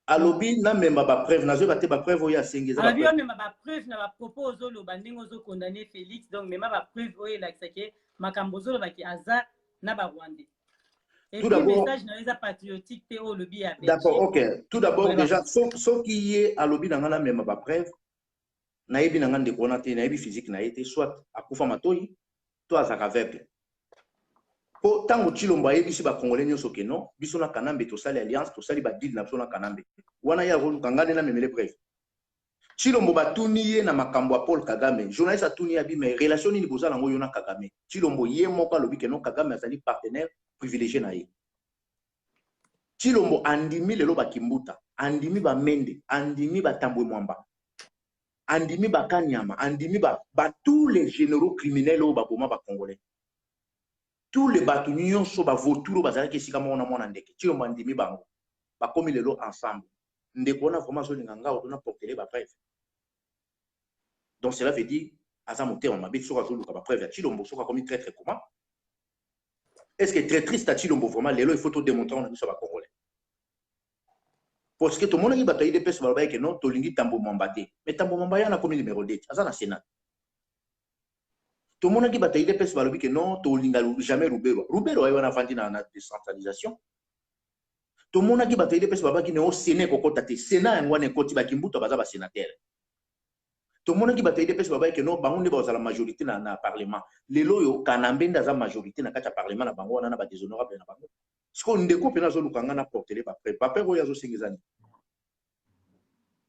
alobi na memba ba preuve nazo bate ba preuve oya sengeza ba preuve memba ba preuve na ba propose lo bandingo zo condamner Félix donc memba ba preuve oya la sake makambo zo ba ki aza na ba Rwandais. Et puis message na les patriotique te o lobi ya Belgique. D'accord, OK. Tout d'abord déjà ce qui est alobi na ngana memba ba preuve na yebi na ngande kona te na yebi physique na été soit akufa matoi to azaka aveugle. Po tango Chilombo ayebisi ba congolais nyonso ke non biso na Kanambe to sali alliance to sali ba deal na biso na Kanambe wana ya rolu kangane na memele bref Chilombo batuni ye na makambo ya Paul Kagame journaliste atuni abi mais relation ni bozala ngo yo na Kagame Chilombo ye moko alobi ke non Kagame azali partenaire privilégié na ye Chilombo andimi lelo ba Kimbuta andimi ba Mende andimi ba Tambwe Mwamba andimi ba Kanyama andimi ba tous les généraux criminels au ba boma ba congolais. Tous les batunions sont vautours bazala ke sika mona mona ndeke Chilombo andimi bango ba komi lelo ensemble ndeko na vraiment zoni nganga o na porter ba preuve donc cela veut dire asa moteur mabe soka zoluka ba preuve ya Chilombo soka komi très très comment est-ce que très triste à Chilombo vraiment lelo il faut tout démontrer on a biso ba congolais parce que tout le monde qui bataille de pèse ba que non to lingi Tambo Mwamba te mais Tambo Mwamba ya na komi numéro 2 asa na Sénat. Tout le monde qui bataille des pèses balobi que non, to linga jamais Rubero. Rubero a eu un affaire dans la décentralisation. Tout le monde qui bataille des pèses baba qui ne au Sénat kokota te Sénat en wane koti ba kimbuto baza ba sénateur. Tout le monde qui bataille des pèses baba que non bango ne ba la majorité na parlement. Les loyo Kanambe ndaza majorité na kata parlement na bango na ba déshonorable na bango. Siko ndeko pena zo lukanga na porter ba preuve. Ba preuve ya zo singizani.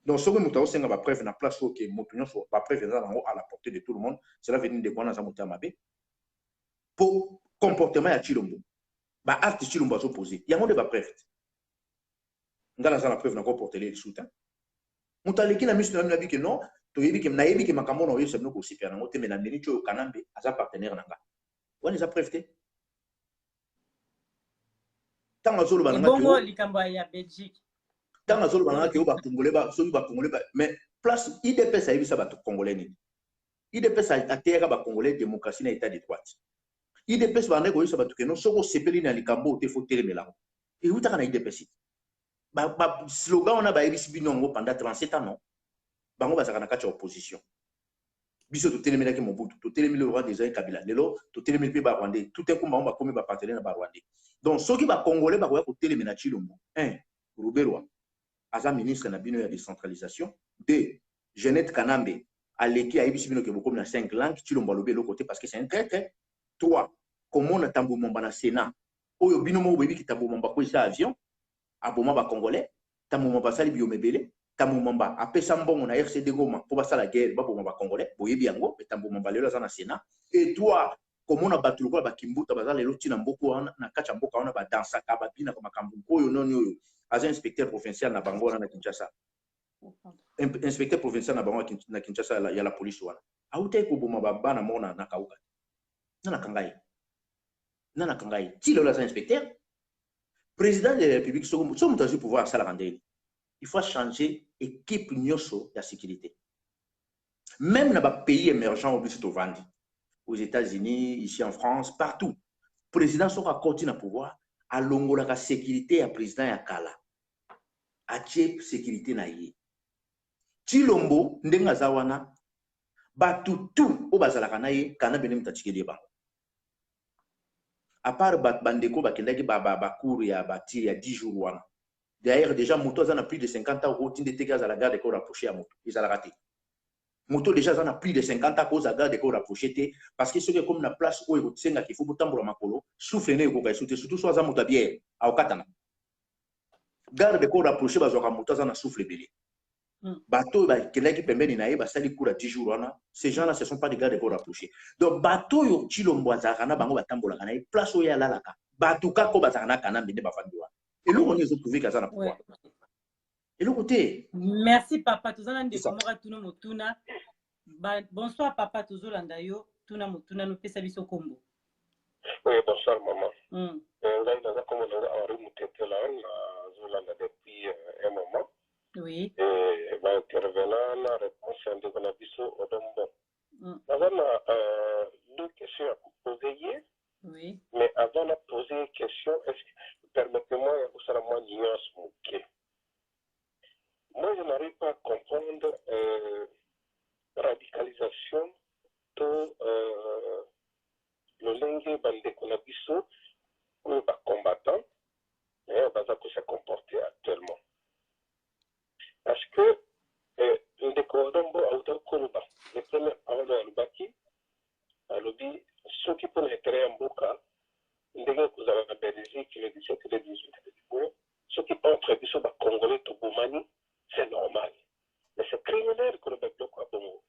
Donc, ce que nous avons fait, c'est preuve na place où la preuve est à la portée de tout le monde. Cela veut dire que nous avons fait pour comportement à Chilombo. Bah, acte Chilombo a opposé. Il y a un preuve. Nous avons la preuve n'a pas porté les soutiens. Nous avons dit que non, tu as dit que naïbi que makambo na yose mnoko aussi na moté mais na meni cho Kanambe asa partenaire nanga. On les a preuve. Tant azolo bananga. Bongo likambo ya Belgique. Dans la zone où Congolais, mais place IDPS a eu ça Congolais. IDPS a terre à Congolais démocratie na état de droit. IDPS va négocier ça que non soko sepeli na likambo te faut téléméla. Et où t'as na IDPS? Ba slogan on a ba ebisi binongo pendant 37 ans non. bango bazaka na kati ya opposition biso totelemelaki Mobutu totelemeli le roi des Kabila lelo totelemeli pe ba Rwandais tout un coup bango bakomi ba partenaire na ba Rwandais donc soki ba Congolais bakoya kotelemela Tshilombo 1 Ruberwa aza ministre na bino ya décentralisation 2 Jeannette Kanambe aleki ayebisi bino ke bokomi na 5 langues Tshilombo alobi eloko te parce que c'est un traître 3 komona Tambo Momba na Sénat oyo bino mo boyebi ki Tambo Momba ko isa avion aboma ba Congolais Tambo Momba sali biomebele Tambo Momba apesa mbongo na RCD Goma po basala guerre baboma ba Congolais boyebi yango Tambo Momba lelo aza na Sénat et toi komona batu lokola bakimbuta bazala lelo tina mboko wana na kati ya mboka wana badansaka babina kwa makambo oyo noni oyo aza inspecteur provincial na bango wana na Kinshasa inspecteur provincial na bango na Kinshasa ya la police wana autai koboma babana mona na kauka nana kangai ti lelo aza inspecteur président de la République somo tazu pouvoir sala randeli il faut changer équipe nyoso ya sécurité même dans les pays émergents au plus vandi aux États-Unis ici en France partout président sera continue à pouvoir à longola la sécurité à président ya kala a tie sécurité na ye Tshilombo ndenga zawana batutu o bazalaka na ye kana bene mutachikeli ba à part bandeko bakendaki ba cours ya bati ya 10 jours wana d'ailleurs déjà moto azana plus de 50 ans routine de teka za la garde ko rapprocher à moto ils ala raté moto déjà azana plus de 50 ans ko za garde ko rapprocher té parce que ce qui est comme na place où il tsenga qu'il faut botambola makolo souffle ne ko ka surtout soit za moto bière au katana garde ko rapprocher bazoka moto azana souffle belé bateau kelaki pembeni na ye basali cours à 10 jours wana ces gens là ce sont pas des gardes ko rapprocher donc bateau yo Tshilombo azaka na bango batambola kana place où ya lalaka batuka ko bazaka na kana mbende bafandi wana et là on est trouvé kaza na pouvoir et le côté merci papa tozana ndeko moko tuna motuna bonsoir papa tozolanda yo tuna motuna no pesa biso kombo oui bonsoir maman ngai naza kombo nanga Henri Mutetela na zolanda depuis un moment oui et va intervenant la réponse à ndeko na biso Odombo naza na deux questions à poser hier oui mais avant de poser une question permettez-moi de faire une nuance moquée. Moi, je n'arrive pas à comprendre la radicalisation de l'Olenge Bandekonabiso ou les combattants et on va se comporter actuellement. Parce que Ndekodombo a autant Koluba, le premier parole à Lubaki, à Lobi, ceux qui peuvent être en Boka, ndenge kozala na Belgique le 17 et le 18 février, ceux qui entrent biso ba Congolais to Bomani, c'est normal. Mais c'est criminel que le peuple a Bongo.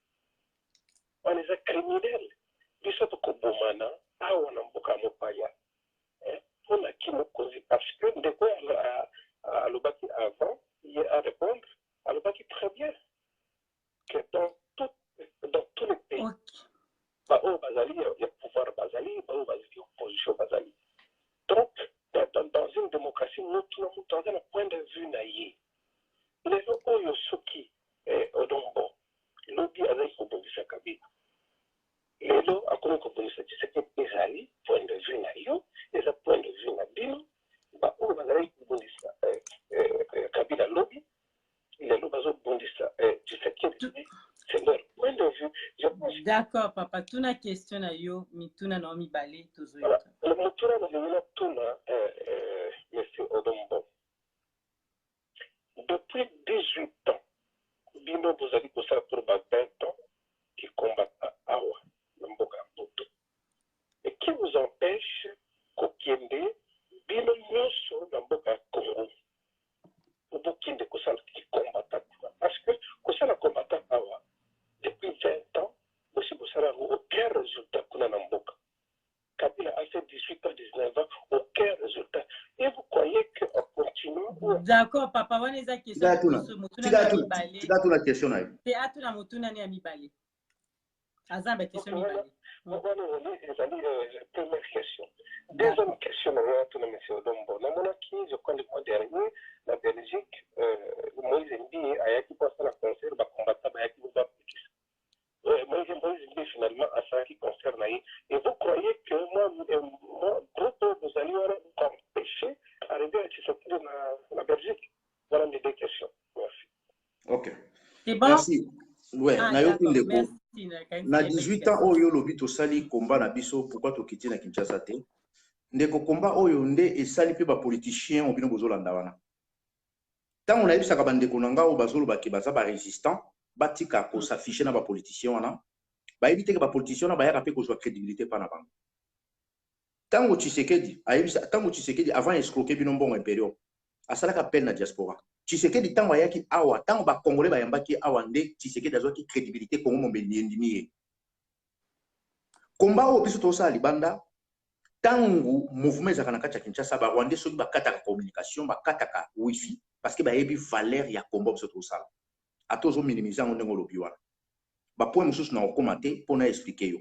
On est criminel. Biso to Bomana, awa na mboka mopaya. On a qui nous cause parce que ndeko à Lubaki avant, il a répondre à Lubaki très bien que dans tous les pays. Bao Bazali, il y a pouvoir Bazali, Bao Bazali, opposition Bazali. Donc, dans une démocratie, nous avons un point de vue naïe. Les locaux Yosuki et Odombo, l'Obi Azali Kobondisa Kabila. Les lots à comment Kobondisa Tshisekedi Bezali, point de vue naïe, et un point de vue nabino, Bao Bazali Kobondisa Kabila Lobby, les lots Bazo Bondisa Tshisekedi. C'est leur point de vue. D'accord, papa. Tuna question na yo, mi tuna na mi balé tozo. Voilà. Le moteur de la tuna, monsieur Odombo. Depuis 18 ans, Bino vous avez pour ça pour 20 ans, qui combattent à Awa, Mboka Mboto. Et qui vous empêche qu'Okiende, Bino Nyoso, Mboka Congo, ou Bokinde qui combattent à Awa. Parce que Kosala combattent à Awa. Depuis 20 ans, M. Boussara n'a aucun résultat qu'on a dans Mboka. Kabila a fait 18 ans, 19 ans, aucun résultat. Et vous croyez qu'on continue? D'accord, papa, on est à question. Tu as la question. C'est à tout la motuna ni amibale. Azamba question amibale. Première question. Deuxième question, M. Odombo. Dans mon acquis, je crois le mois dernier, la Belgique, Moïse Mbi a été passé à la concert, va combattre à Bayaki Moïse Mbi finalement à ça qui concerne. Et vous croyez que moi, vous allez empêcher d'arriver à Tshisekedi dans la Belgique? Voilà mes deux questions. Merci. Ok. C'est bon? Merci. Ouais, na yo d'accord. ndeko. Merci. Na 18 ans oyo lobi to sali combat na biso pourquoi to kiti na Kinshasa te. Ndeko combat oyo nde esali pe ba politicien obino bozolanda wana. Tant on a eu ça bandeko nanga o bazolo ba ke baza ba résistant, batika ko s'afficher na ba politicien wana. Ba éviter que ba politicien na ba ya pe ko soit crédibilité pa na bango. Tango Tshisekedi, tango Tshisekedi avant escroquer bino mbongo impériaux. Asalaka peine na diaspora. Tshisekedi tango ayaki awa, tango ba congolais ba yambaki awa nde Tshisekedi azwaki crédibilité Congo mombeli ndimi. Combat au biso to sa libanda, tango mouvement za kana kacha Kinshasa ba Rwandais soki ba kataka communication, ba kataka wifi parce que ba yebi valeur ya combat biso to sala. Atozo minimiser ngo ndenge lobi wana. Ba point mususu na okomate pona expliquer yo.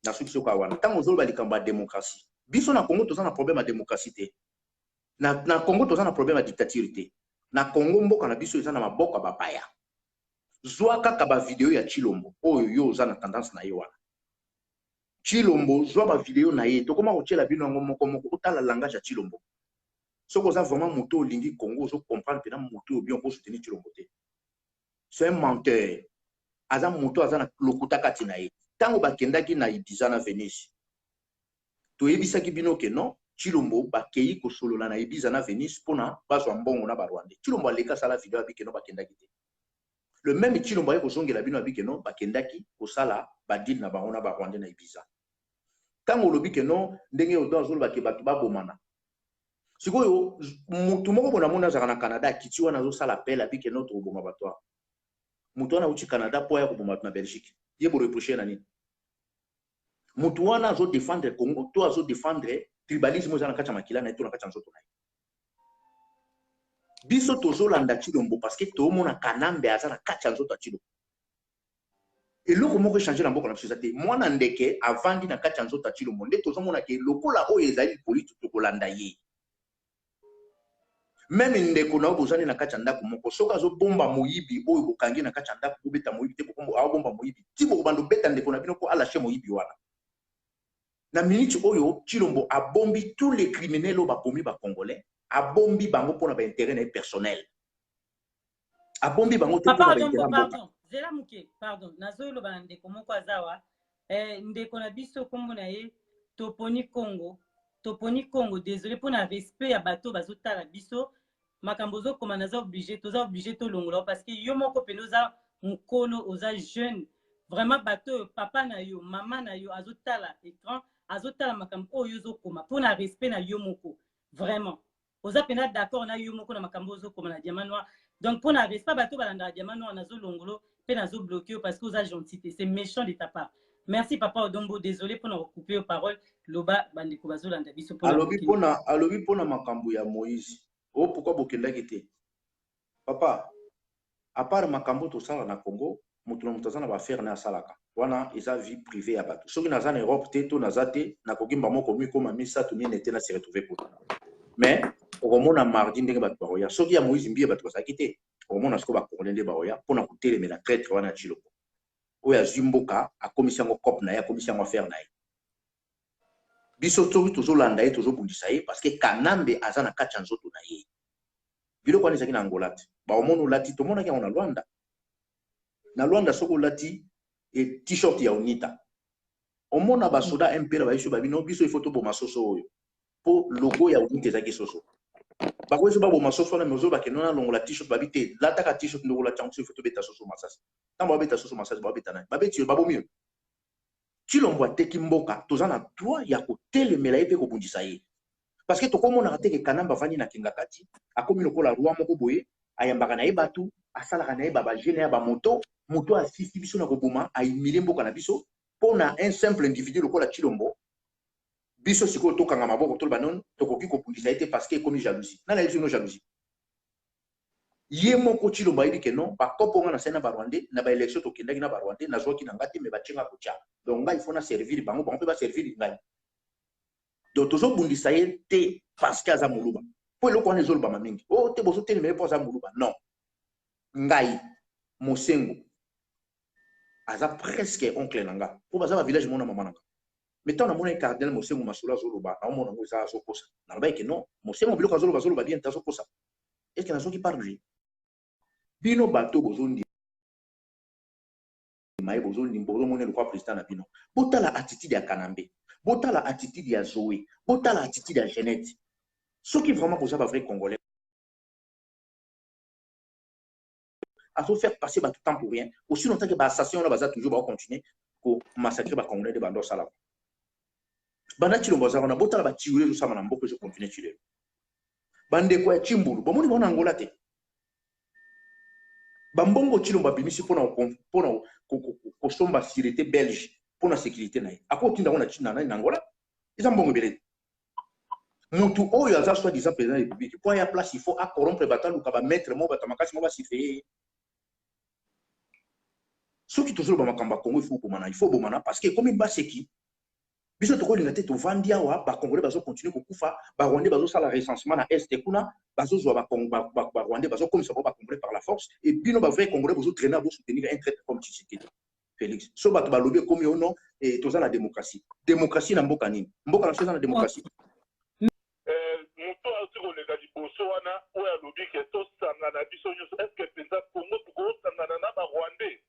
Na soki soka wana tango zolo ba likamba démocratie. Biso na Congo toza na problème ya démocratie te. Na Congo toza na problème ya dictature te. Na Congo mboka na biso eza na maboko ya bapaya. Zwa kaka ba video ya Chilombo oyo yo oza na tendance na ye wana. Chilombo zwa ba video na ye to koma kotiela bino ngo moko otala langage ya Chilombo. Soko oza vraiment moto olingi Congo ozo comprendre pena moto oyo bien ko soutenir Chilombo te. C'est un menteur. Aza moto aza na lokuta kati na ye. Tango bakendaki na Ibiza na Venise. To yebisaki bino ke non Chilombo bakei ko solola na Ibiza na Venise pona bazwa mbongo na ba Rwandais. Chilombo aleka sala video abiki no bakendaki te. Le même Chilombo ayeko zongela bino abiki no bakendaki ko sala ba deal na bango na ba Rwandais na Ibiza. Tango lobi ke non ndenge odo azolo baki batu babomana. Sikoyo mutu moko bona mona zaka na Canada kiti wana zo sala appel abiki no to boma batwa. Mutu wana uchi Canada po ya ko boma na Belgique. Yebo reprocher na nini? Mutu wana zo défendre Congo, to azo défendre tribalisme za na kacha makila na to na kacha nzoto na. Biso tozo landa Chilombo parce que to mona kanambe aza na kacha nzoto Chilombo. Et loko moko changer na mboka na société. Mwana ndeke avandi na kacha nzoto Chilombo nde tozo mona ke lokola oyo ezali politique to kolanda ye. Même ndeko na bozani na kacha ndako moko soka zo bomba moyibi oyo bokangi na kacha ndako kubeta moyibi te ko bomba moyibi. Tibo bando beta ndeko na bino ko ala che moyibi wana. Na minute oyo Chilombo a bombi tous les criminels au bakomi ba congolais, a bombi bango pour ba intérêt personnel. A bombi bango te pour ba intérêt. Pardon, Zela Muke, pardon. Nazo lo bande komo kwa zawa. Ndeko na biso kombo na ye toponi Congo, désolé pour na respect ya bato bazotala biso. Makambo zo koma naza obligé to longola parce que yo moko penoza mukolo oza jeune. Vraiment bato papa na yo, maman na yo azotala écran. Azotala makambo oyo zo koma pour na respect na yo moko vraiment oza pena d'accord na yo moko na makambo zo koma na diamant noir donc pour na respect bato balanda diamant noir nazo longolo pe nazo bloquer parce que oza gentillité c'est méchant de ta part. Merci papa Odombo, désolé pour nous couper aux paroles loba bandeko bazolanda biso pour alobi pona makambo ya Moïse o pourquoi bokenda kité papa à part makambo to sala na Congo mutu na mutazana ba faire na salaka wana eza vie privée ya bato soki naza na Europe te to nazate na kokimba moko mi koma misa to nene te na se retrouver pour mais okomona mardi ndenge bato baoya soki ya Moïse mbie bato basaki te okomona siko ba congolais nde baoya pona kotelemela traître wana Chilombo oya zimboka akomisi yango cop na ye akomisi yango affaire na ye biso soki tozolanda ye tozobundisa ye parce que kanambe aza na kati ya nzoto na ye biloko wana ezalaki na Angola te baomona olati tomonaki yango na Luanda soko olati et t-shirt ya Unita. On mona basoda impera ba iso babino biso ifoto bo masoso oyo. Po logo ya Unita ezaki soso. Ba ko iso ba bo masoso na mezo ba kenona longola t-shirt babite lata ka t-shirt longola changu ifoto beta soso masasi. Tamba beta soso masasi ba beta na. Ba beti ba bo mieux. Chilombo ateki mboka tozana droit ya ko telemela ete ko bundisa ye. Parce que to komona ateke kanamba fani na kingakati akomi lokola roi moko boye ayambaka na ye batu asalaka na ye ba jeune ya ba moto moto assisi biso na koboma aimile mboka na biso pona un simple individu lokola Chilombo biso siko to kanga maboko to banon to koki ko pundisa ete parce que komi jalousie na yesu no jalousie ye moko Chilombo ayebi ke non ba koponga na sena ba Rwandais na ba élection to kendaki na ba Rwandais na zoki na ngati me ba chenga ko cha donc ngai faut na servir bango pe ba servir ngai donc tozo bundisa ete parce que aza muluba po eloko wana ezoloba mamingi o te bozo telemele po aza muluba non ngai Mosengo aza presque oncle nanga po baza ba village mona mama nanga mais tant na mona cardinal Mosengo masula zoloba na mona ngo za sokosa na ba ke non Mosengo biloko zoloba bien ta sokosa est-ce que na soki parle bino bato bozondi maye bozo mone le président na bino. Bota la attitude ya Kanambe. Bota la attitude ya Zoé. Bota la attitude ya Jeannette. Ceux qui vraiment posent pas vrai congolais. À se faire passer tout temps pour rien. Aussi longtemps que l'assassin va toujours continuer pour massacrer les Congolais de Bandor Salam. Bana Chilombo Zarona, Bota la tirer tout ça, Manambo, que je continue à tirer. Bande quoi, Chimbulu, bon, on est en Angola. Bambongo Chilombo Bimisi pour la sécurité belge, pour la sécurité. À quoi tu as en Angola? Ils ont bon belé. Moutou, oh, il y a soi-disant président de la République. Pour y avoir place, il faut corrompre le bataille ou mettre mon batamakasi, mon basifé. Ceux qui toujours dans Congo, il faut bomana parce que comme il bat c'est qui, biso to ko linga te to vandia wa ba Congolais bazo continuer ko kufa ba Rwandais bazo sala recensement na est kuna bazo zo ba Rwandais bazo comme ça ba Congolais par la force et bino ba vrai Congolais bazo traîner à soutenir un traître comme Tshisekedi. Félix so ba to ba lobby comme yo non et to za la démocratie na mboka nini mboka na chose na démocratie moto aziko le gadi boso wana o ya lobby ke to sanga na biso nyuso est-ce que pesa Congo to ko sanga na ba Rwandais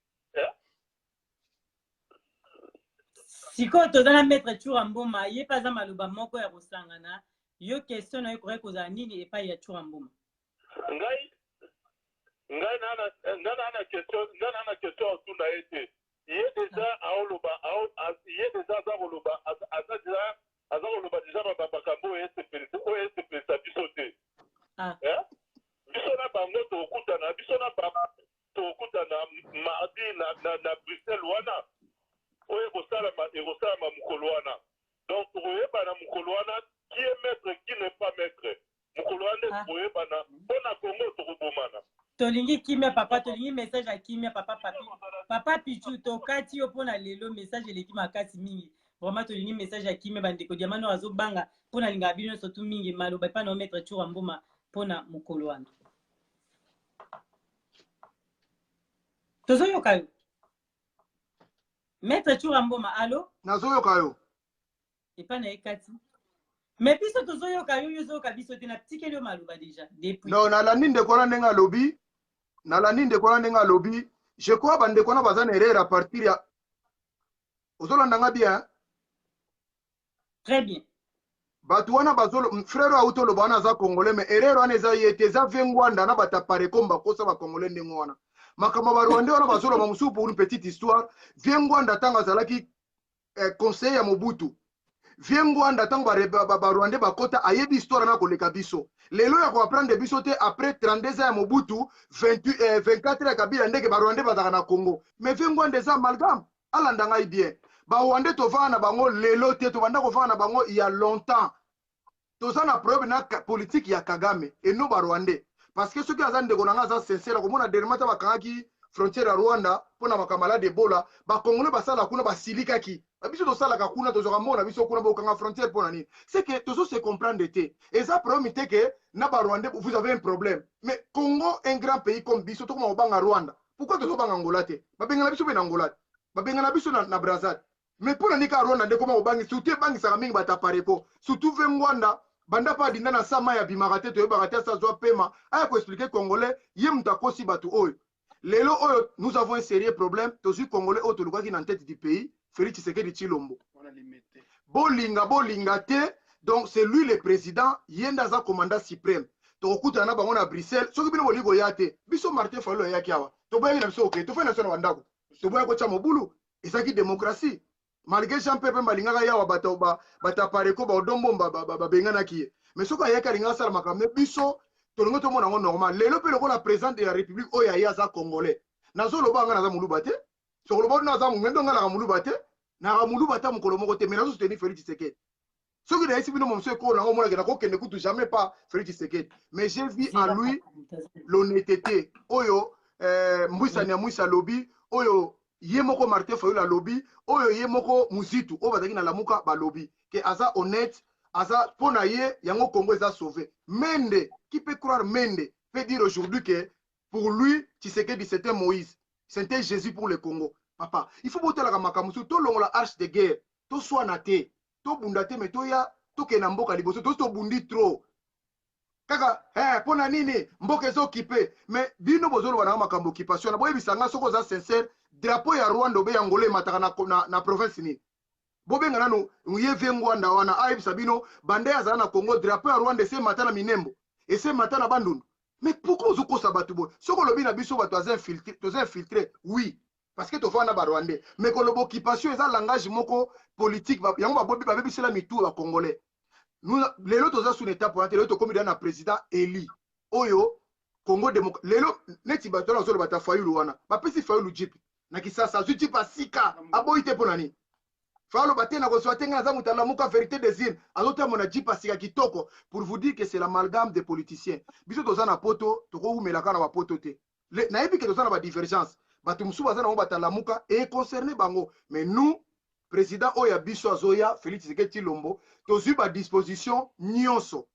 sikoyo tozala maître Churamboma ye pas za maloba moko ya kosangana yo question na yo koreka kozala nini epai ya Churamboma ngai na question tuna ete ye déjà aoloba ye déjà azoloba azoloba déjà bakambo ese pesa biso te biso na bango tokutana mardi na Bruxelles wana oye ekosalama mokolo wana donc tokoyebana mokolo wana qui est maître qui n'est pas maître mokolo wana tokoyebana mpona Congo tokobomana tolingi kimia papa tolingi message ya kimia papa Pichu tokati yo mpona lelo message eleki makasi mingi vraiment tolingi message ya kimia bandeko diamano azobanga mpona linga bino surtout mingi maloba epa na maître Churamboma mpona mokolo wana tozoyoka yo Maître Churamboma, allô? Nazoyoka yo. Epa na ekati. Mais biso tozoyoka yo yozoyoka biso te na tikeli yo maloba déjà depuis. Non, nalandi ndeko na ndenga lobby. Je crois bandeko na bazana erreur à partir ya ozolanda nga bien. Très bien. Batu wana bazolo frère auto lo bana za congolais mais erreur wana eza yete za vengwanda na batapare komba kosa ba congolais ndengo wana. Makama ba Rwandais wana bazolo ba musu pour une petite histoire. Vengwanda tanga zalaki conseil ya Mobutu. Vengwanda tanga ba Rwandais bakota ayebi histoire na koleka biso. Lelo ya ko apprendre biso te après 32 ans ya Mobutu, 24 ya Kabila ndeke ba Rwandais bazaka na Congo. Mais Vengwanda eza amalgame. Alanda ngai bien. Ba Rwandais to vana bango lelo te to banda ko vana bango il y a longtemps. To za na preuve na politique ya Kagame et no ba Rwandais. Parce que ceux qui ont des gens sincères, comme on a des gens qui frontière à Rwanda, pour na makamala de Bola, ba Congolais basala kuna ba silika ki. Ba biso to sala ka kuna to zora mona biso kuna ba kanga frontière pour nani. C'est que tous se comprendre té. Et ça promet que na ba Rwandais vous avez un problème. Mais Congo un grand pays comme biso to comme banga Rwanda. Pourquoi to banga Angola té? Ba benga biso be na Angola. Ba benga biso na Brazzaville. Mais pour nani ka Rwanda de comment bangi surtout bangi sa mingi ba tapareko. Surtout Vengwanda banda pa dinda na sama ya bimarate to yobarate sa zo pema aya ko expliquer congolais yem ta kosi batu oyo lelo oyo nous avons un sérieux problème to suis congolais auto lukaki na tête du pays Félix Tshisekedi Tshilombo bolinga te donc c'est lui le président yenda za commandant suprême to kuta na bango na Bruxelles soki bino boligo yate biso Martin Fayulu yaki awa to boye na biso okay to fa na so na bandako to boye ko cha mobulu ezaki démocratie. Malgré Jean-Pierre Malingaka yawa bata pareko ba odombo ba bengana kiye mais soko ayaka linga sala makambe biso tolongo to mona ngo normal lelo pe lokola président de la république oya ya za congolais nazo loba nga na za muluba te soko loba na za ngendo nga na muluba te na muluba ta mukolo moko te mais nazo soutenir Félix Tshisekedi soki na esi bino momso ko na ngo mona ke kende kutu jamais pas Félix Tshisekedi mais j'ai vu en lui l'honnêteté oyo mbwisani ya mwisa lobby oyo yemoko Martin Fayulu lobby oyo yemoko muzitu o bazaki na lamuka ba lobby que aza honnête aza pona ye yango Congo eza sauvé. Mende qui peut croire Mende peut dire aujourd'hui que pour lui Tshisekedi c'était Moïse, c'était Jésus pour le Congo. Papa, il faut boter la makamusu to longola arche de guerre to soana te to bundate mais to ya to ke na mboka liboso to bundi trop kaka pona nini mboka ezokipe mais bino bozoloba na makambo occupation na boyebisanga soko oza sincere drapeau ya Rwanda obe ya ngolo emataka na province nini bobenga nano ye Vengwanda wana ayebisa bino bande azala na Congo drapeau ya Rwanda ese mata na Minembo ese mata na Bandundu. Mais pourquoi ozokosa bato boye soko lobi na biso bato aza infiltré oui parce que tofanda ba Rwandais mais koloba occupation eza langage moko politique yango babobi babebisela mitu ya Congolais. Nous lelo toza sous étape pour lelo tokomi na président Eli oyo Congo démocrate lelo neti bato na zolo bata Fayulu wana bapesi Fayulu jipi na kisasa zu jipa sika aboite pona ni Fayulu batena ko swatenga za mutala muka vérité des îles azota mona jipa sika kitoko pour vous dire que c'est l'amalgame des politiciens biso toza na poto toko umela kana ba poto te na yebi que toza na ba divergence bato musu baza na batala muka et concerné bango mais nous président oya biso azoya Félix Tshisekedi Tshilombo tozu ba disposition nyonso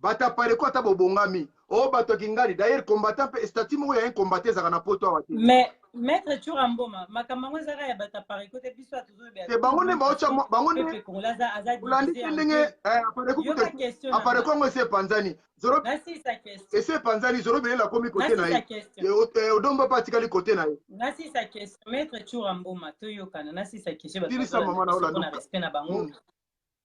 bata pare ko ata bobongami o bato kingali d'ailleurs combattant pe statut mo ya un combattant za na poto awati mais maître Churamboma makamango zaka ya bata pare ko te biso atozo be te bango ne baocha bango ne ulandi ndenge apare ko ngose panzani zoro nasi sa question ese panzani zoro belela komi côté na ye odomba patikali côté na ye nasi sa question maître Churamboma toyokana nasi sa question tilisa mama na olanda na respect na bango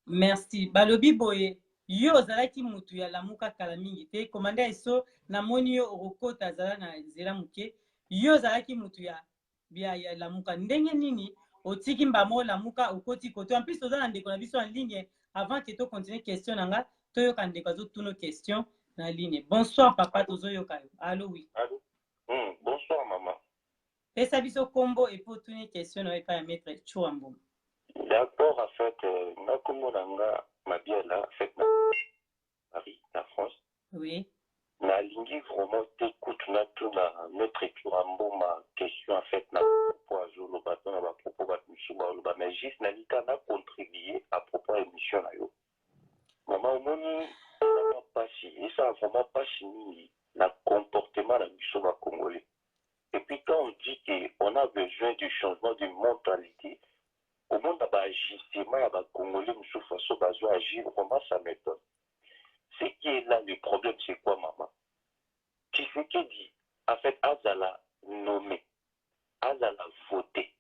merci balobi boye yo ozalaki mutu ya lamuka kala mingi te komanda eso na moni yo okokota azala na nzela muke yo ozalaki mutu ya lamuka ndenge nini otiki mbamo lamuka okoti koto en plus oza na ndeko na biso en ligne avant que to continuer question nanga toyoka ndeko azotuna question na ligne. Bonsoir papa tozoyoka yo. Allô oui. Allô. Bonsoir maman. Pesa biso kombo et pour tuna question na pa mettre Chouambo. D'accord, en fait na komonanga mabiela en fait Paris, la France. Oui. Na lingi vraiment t'écoute na tout na mettre Chouambo ma question en fait na propos à Zolo bato na ba propos ba Misuba Oloba mais juste na lika na contribuer à propos émission na yo. Maman omoni na pas si et ça vraiment pas si na comportement na Misuba congolais. Et puis quand on dit qu'on a besoin du changement de mentalité, au monde a agissement à la Congolais, nous façon besoin agir, vraiment ça m'étonne. Ce qui est là, le problème, c'est quoi, maman? Qui c'est qui dit, en fait, Azala nommé, Azala voté,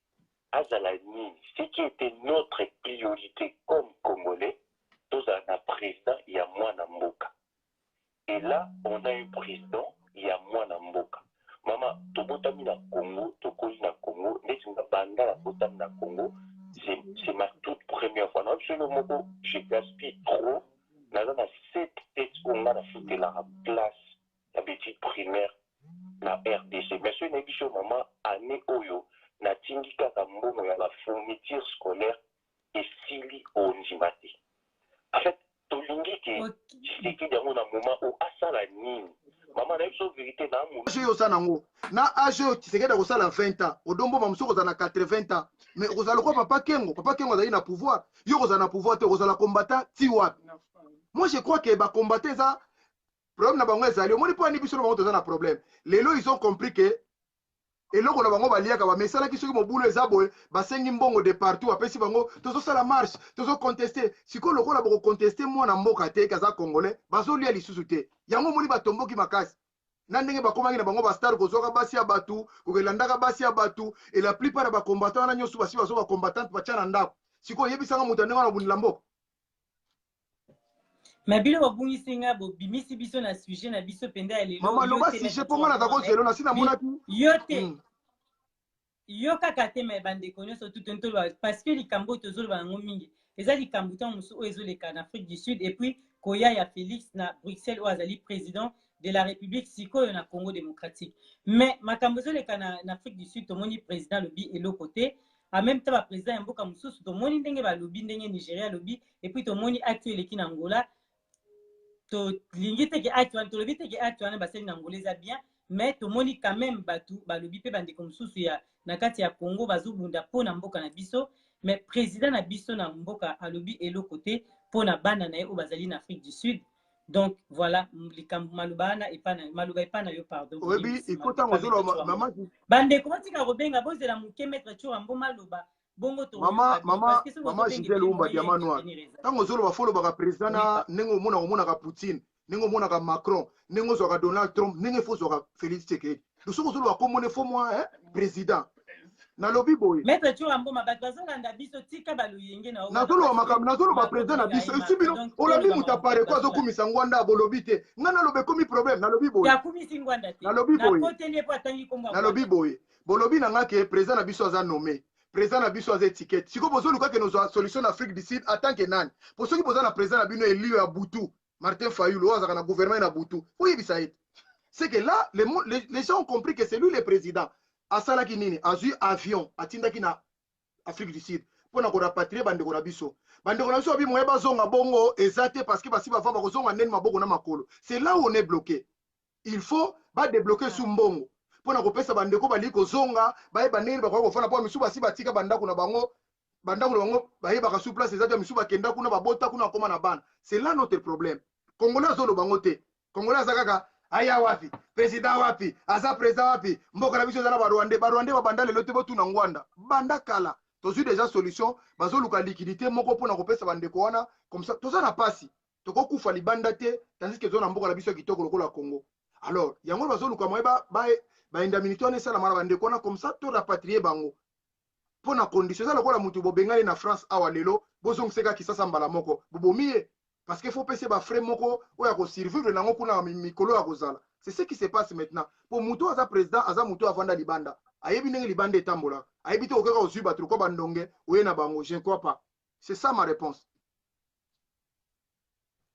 Azala nini, ce qui était notre priorité comme Congolais, tous un président, il y a moins d'Amboka. Et là, on a un président, il y a moins d'Amboka. Maman, tobotami na Congo, tokoli na Congo, neti na banda la botami na Congo, c'est ma toute première fois. Non, absolument, je gaspille trop. Dans la 7 têtes, on a foutu la place, la petite primaire, la RDC. Mais ce n'est pas maman, année Oyo, na tindika kambono ya la fourniture scolaire et sili onjimati. En fait, tolingi c'est qui dans un moment où asala nini. Maman, la vérité na mon. Je yo sanango. Na âge tu sais que dans ça 20 ans. Odombo mamso ko na 80 ans. Mais ozala ko papa Kengo azali na pouvoir. Yo ozala na pouvoir te ozala combattant ti wapi. Moi je crois que ba combattre ça problème na bango ezali. Omoni po ani biso na bango tozana problème. Lelo ils ont compris que eloko na bango baliaka ba mesala ki soki mobulo ezabo basengi mbongo de partout apesi bango tozo sala marche tozo contester siko lokola bako contester mwana mboka te kaza congolais bazo lia lisusu te yango moni batomboki makasi na ndenge bakomangi na bango ba star kozoka basi ya batu kokelandaka basi ya batu et la plupart ba combattants na nyosu basi bazo ba combattant bachana ndako siko yebisanga mutu ndenge na bunila mboka. Mais bilo babungisi nga bo bimisi biso na sujet na biso penda ya lelo. Maman loba sujet ponga na tako zelo na sina monaki. Yote. Yo kaka te me bande konyo so tout ntolo parce que likambo tozolo bango mingi. Eza likambo tan musu o ezoleka en Afrique du Sud et puis koya ya Félix na Bruxelles o azali président de la République sikoyo na Congo démocratique. Mais makambo ezoleka na Afrique du Sud tomoni président lobi et l'autre côté en même temps ba président mboka mususu tomoni ndenge ba lobi ndenge Nigeria lobi et puis tomoni actuel ki na Angola to lingite ke actuel to lobi te ke actuel ba seli na Angola eza bien mais tomoni quand même batu ba lobi pe bande comme mususu ya na kati ya Congo bazubunda pona mboka na biso mais président na biso na mboka alobi et l'autre côté pona bana na ye o bazali na Afrique du Sud. Donc voilà likambo malubana et pas maluba et pas na yo pardon. Oui, il faut tant ozolo maman bande comment tika robenga bozela muke mettre Chouambo maluba bongo to maman Gisèle Oumba diamant noir tant ozolo ba folo ba président na nengo mona ka Poutine ndenge omonaka Macron ndenge ozwaka Donald Trump ndenge fo ozwaka Félix Tshisekedi lusoko ozoloba komone fo mwa président nalobi boye maître Tchourambo mabato bazolanda biso tika baluyenge na nazoloba président na biso esi bino olobi mutu apare ko azokumisa ngwanda bolobi te nga nalobi ekomi problème nalobi boye nalobi boye bolobi na nga ke président na biso aza nommé président na biso aza étiquette siko bozoluka ke nozwa solution na Afrique du Sud en tant que nani po soki boza na président na bino elio ya butu Martin Fayulu oyo azaka na gouvernement na butu oyebisa ete c'est que là les gens ont compris que c'est lui le président asalaki nini azwi avion atindaki na Afrique du Sud pona ko rapatrier bandeko na biso babi moye bazonga bongo ezate parce que basi bava bakozonga neni maboko na makolo c'est là où on est bloqué il faut ba débloquer sous mbongo pona ko pesa bandeko bali kozonga baye baneni bakwa ko fana po misu basi batika bandako na bango baye baka sous place ezate misu bakenda kuna babota kuna koma na bana c'est là notre problème congolais azolo bango te congolais azakaka aya wapi président wapi aza président wapi mboka na biso za na barwande babanda lelo te botuna ngwanda banda kala tozwi déjà solution bazoluka liquidité moko pona kopesa bandeko wana comme ça toza na pasi tokokufa libanda te tandis que zona mboka na biso kitoko lokola Congo alors yango bazoluka moye ba indemnité wana esala mara bandeko wana comme ça to rapatrier bango pona condition za lokola mutu bobengani na France awa lelo bozongiseka kisasa mbala moko bobomiye parce qu'il faut passer par frais moko ou ya ko survivre nango kuna mikolo ya kozala c'est ce qui se passe maintenant pour muto aza président aza muto avanda libanda ayebi ndenge libanda etambola ayebi te okeka ozwi bato ko bandonge oye na bango je ne crois pas c'est ça ma réponse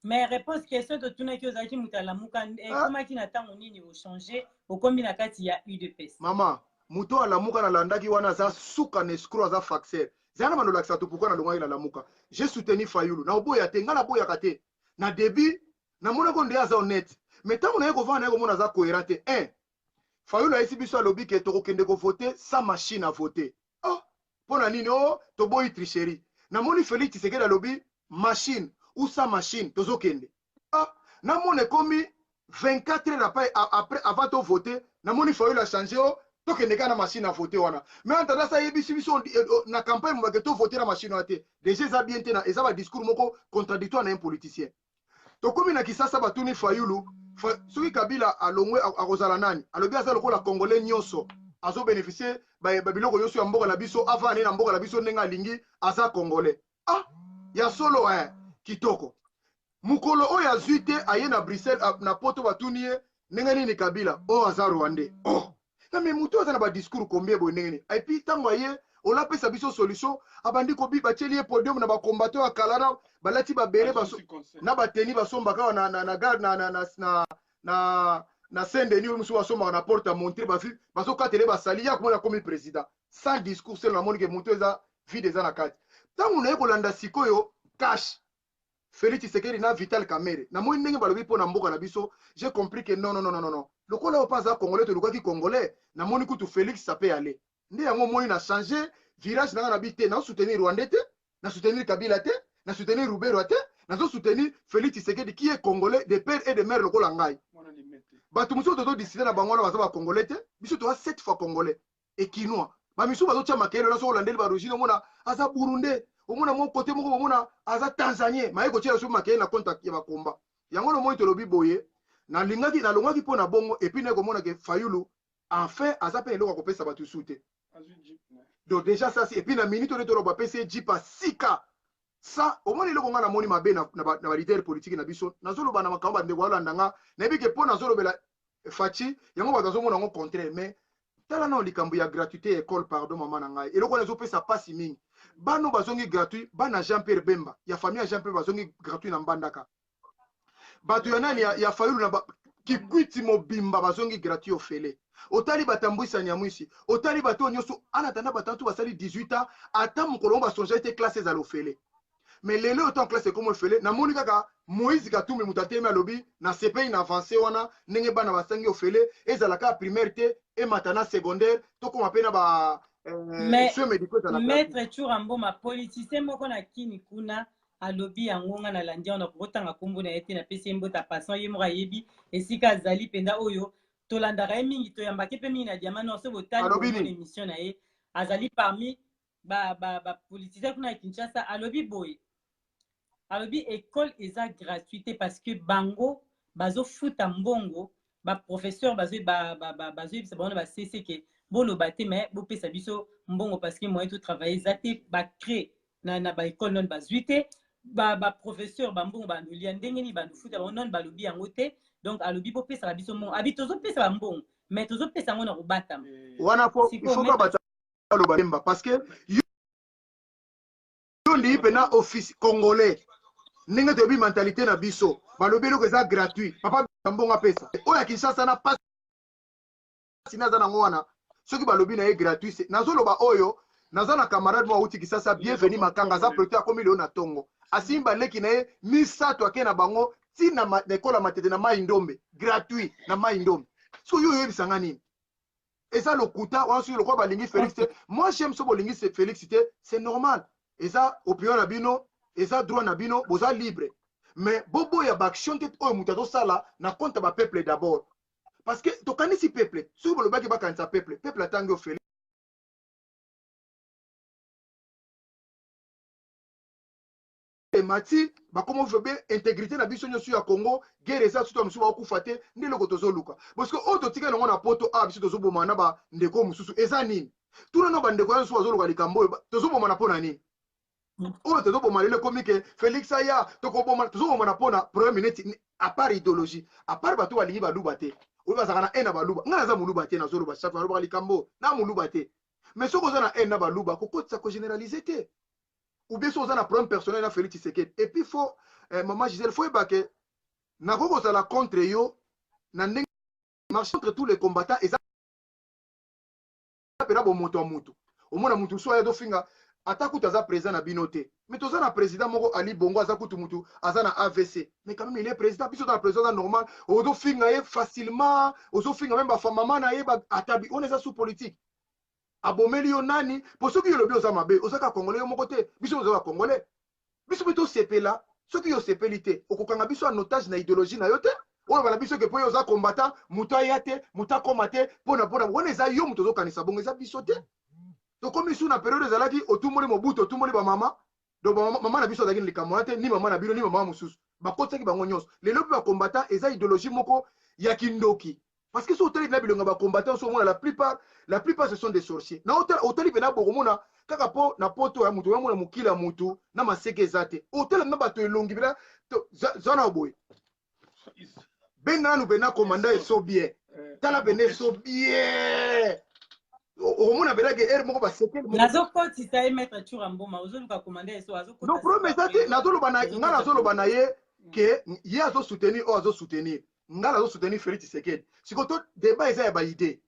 mais réponse question de tuna ki ozaki mutala muka ekomaki na tango nini ochanger okombi na kati ya UDPS mama muto alamuka na landaki wana aza suka na escroc aza faxer zana manolakisa to pourquoi na longaki la lamuka j'ai soutenu Fayulu na oboya te ngala boya kate na début na mona ko ndia za honnête mais tant on a ko vana ko mona za cohérent te Fayulu a esi biso alobi ke to kokende ko voter sans machine à voter oh pona nini oh to boy tricherie na moni Félix Tshisekedi alobi machine ou sans machine to zokende ah na mona komi 24 heures après avant to voter na moni Fayulu a changé oh tokende kana machine à voter wana mais entanda ça yebisi biso na campagne mbake to voter na machine ate déjà za bien te na eza ba discours moko contradictoire na un politicien to komi na kisasa batuni Fayulu soki Kabila alongwe akozala nani alobi aza lokola congolais nyonso azo bénéficier ba biloko nyonso ya mboka na biso avant na mboka na biso ndenga lingi aza congolais ah ya solo kitoko mukolo oyo azwi te aye na Bruxelles na poto batuni ye ndenge nini Kabila o aza rwandais oh na mais muto aza na ba discours combien boye ndenge nini et puis tango aye ola pesa biso solution abandi ko bi bacheli ye podium na ba combattant ya kalana balati ba bere baso na bateni basomba ka na garde na Saint-Denis musu basomba na porte à montrer baso katele basali ya komona comme président sans discours c'est la monique muto eza vie des na kati tango na ekolanda sikoyo cash Félix Tshisekedi na Vital Kamerhe na moi ndenge balobi po na mboka na biso j'ai compris que non lokola opaza congolais to lokaki congolais na moni kutu Félix ça peut aller nde yango moni na changer virage na bité na soutenir Rwandais te na soutenir Kabila te na soutenir Rubero te na soutenir Félix Tshisekedi qui est congolais de père et de mère lokola ngai bato muso to décider na bango na baza ba congolais te biso to 7 fois congolais et quinois ba miso bazo tia makelo na so holandais ba origine mona aza burundais omona mon côté moko omona aza tanzanien maye ko tia so makelo na contact ya bakomba yango no moi to lobi boye na lingaki na longaki pona bongo et puis ne ko mona ke Fayulu enfin aza pe eloko ko pesa batu sute donc déjà ça et puis na minute de to ba pesa jipa sika ça au moins eloko nga na moni mabe na leader politique na biso nazolo bana makamba ndeko walanda nga na bike pona zolo bela fachi yango batazo mona ngo contraire mais tala na likambo ya gratuité école pardon mama na ngai eloko nazo pesa pasi mingi bano bazongi gratuit bana Jean-Pierre Bemba ya famille Jean-Pierre bazongi gratuit na mbandaka bato ya nani ya Fayulu na kikwiti mobimba bazongi gratuit ofele otali batambwisa nyamwisi otali bato nyonso anatanda batantu basali 18 ans ata mukolo ba sonja te classe za lofele mais lelo autant classe comme ofele na moni kaka Moïse Katumbi mutate me alobi na CPI na avancé wana ndenge bana basangi ofele ezalaka primaire te et matana secondaire to koma pena ba maître Tchourambo ma politicien moko na kini kuna alobi yango nga na landia na kotanga kombo na ete na pesi mbota passant ye moko ayebi esika azali penda oyo tolandaka ye mingi toyambaki mpe mingi na diama no so botali na émission na ye azali parmi ba politicien kuna ya Kinshasa alobi boye alobi école eza gratuité parce que bango bazofuta mbongo baprofesseur bazoyebisa bango na basese ke boloba te me bopesa biso mbongo parce que moyen totravaille eza te bacré na baekole noni bazwi te baprofesseur bambongo bandolia ndenge nini bandofuta bango noni balobi yango te donc alobi bopesaka biso mbongo abi tozopesa bambongo mais tozopesa yango na kobatama wana ifoka bataloba bemba parce que yo ndi pena office congolais ndenge toyebi mentalité na biso balobi eloko eza gratuit papa mbongo apesa oyo ya kinshasa na pasi naza nango wana soki balobi na ye gratuit nazoloba oyo naza na camarade mo auti kisasa bienvenu makanga aza prote akomi leo na tongo asimba leki na ye misato ake na bango ntina na ekola matete na mai ndombe gratuit na mai ndombe so yo oyebisanga nini eza lokuta wana soki lokola balingi Félix te moi j'aime so bolingi Félix te c'est normal eza opinion na bino eza droit na bino boza libre mais boboya baaction te oyo moto azosala na compte ba peuple d'abord parce que tokanisi peuple soki bolobaki bakanisa peuple atangi ofeli mati bakoma ozobe intégrité na biso nyonso ya Congo guerre eza soto mosusu bakokufa te nde eloko tozoluka parce que oyo totikali yango na poto a biso tozoboma na bandeko mosusu eza nini tuna no bandeko nyonso bazoluka likambo oyo tozoboma na mpona nini oyo tozoboma lelo ekomi ke Félix aya tozoboma na mpona premier minute à part idéologie à part bato balingi baluba te oyo bazaka na na baluba ngai naza moluba te nazoloba chaque fois nalobaka likambo na moluba te mais soki oza na na baluba kokotisa kogénéraliser te ou bien si oza na problème personnel na Félix Tshisekedi et puis faut maman Gisèle faut yeba ke nako kozala contre yo na ndenge marche entre tous les combattants eza pena bomoto ya mutu omona mutu so azofinga ata kutu aza président na bino te mais toza na président moko Ali Bongo aza kutu mutu aza na AVC mais quand même il est président biso na président normal ozofinga ye facilement ozofinga même bafamama na ye atabi on eza sous politique abomeli yo nani po soki yo lobi oza mabe ozaka congolais yo moko te biso ozaka congolais biso mpe tosepela soki yo sepeli te okokanga biso en otage na idéologie na yo te oyo bana biso ke po yo oza combattant moto aya te moto akoma te mpona wana eza yo moto ozokanisa bongo eza biso te tokomi su na periode ezalaki otumoli mobutu otumoli bamama donc mama na biso azalaki na likambo wana te ni mama na bino ni mama mosusu bakotisaki bango nyonso lelo mpe bacombattant eza idéologie moko ya kindoki parce que si otali na bilonga bacombattant so omona la plupart ce sont des sorciers na otali mpe na bokomona kaka po na poto ya mutu omona mokili ya mutu na maseke eza te otala na bato elongi mpena zana boye benga nanu mpe na komanda eso bien tala pene eso bien omona belaki ere moko baseke nazokotisa ye maître Tchura Mboma ozoluka komanda eso azokotisa non problème eza te nga nazoloba na ye ke ye azosoutenir oyo azosoutenir nga nazosoutenir Félix Tshisekedi sikoyo to débat eza ya baidée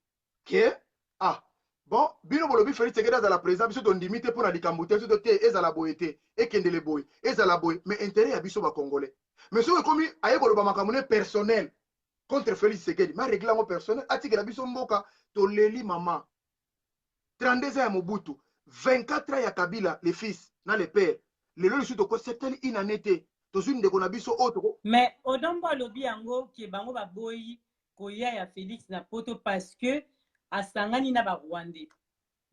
ke bon bino bolobi Félix Tshisekedi azala président biso tondimi te mpona likambo te biso te ezala boye te ekendele boye ezala boye mais intérêt ya biso bacongolais mais soki ekomi aye koloba makambo ne personnel contre Félix Tshisekedi ma régle yango personnel atikela biso mboka toleli mama 32 ans ya Mobutu 24 ans ya Kabila les fils na les pères lelo lisu tokoseteli inane te tozwi ndeko na biso oyo mais odombo alobi yango ke bango baboyi koya ya Félix na poto parce que asangani na barwandais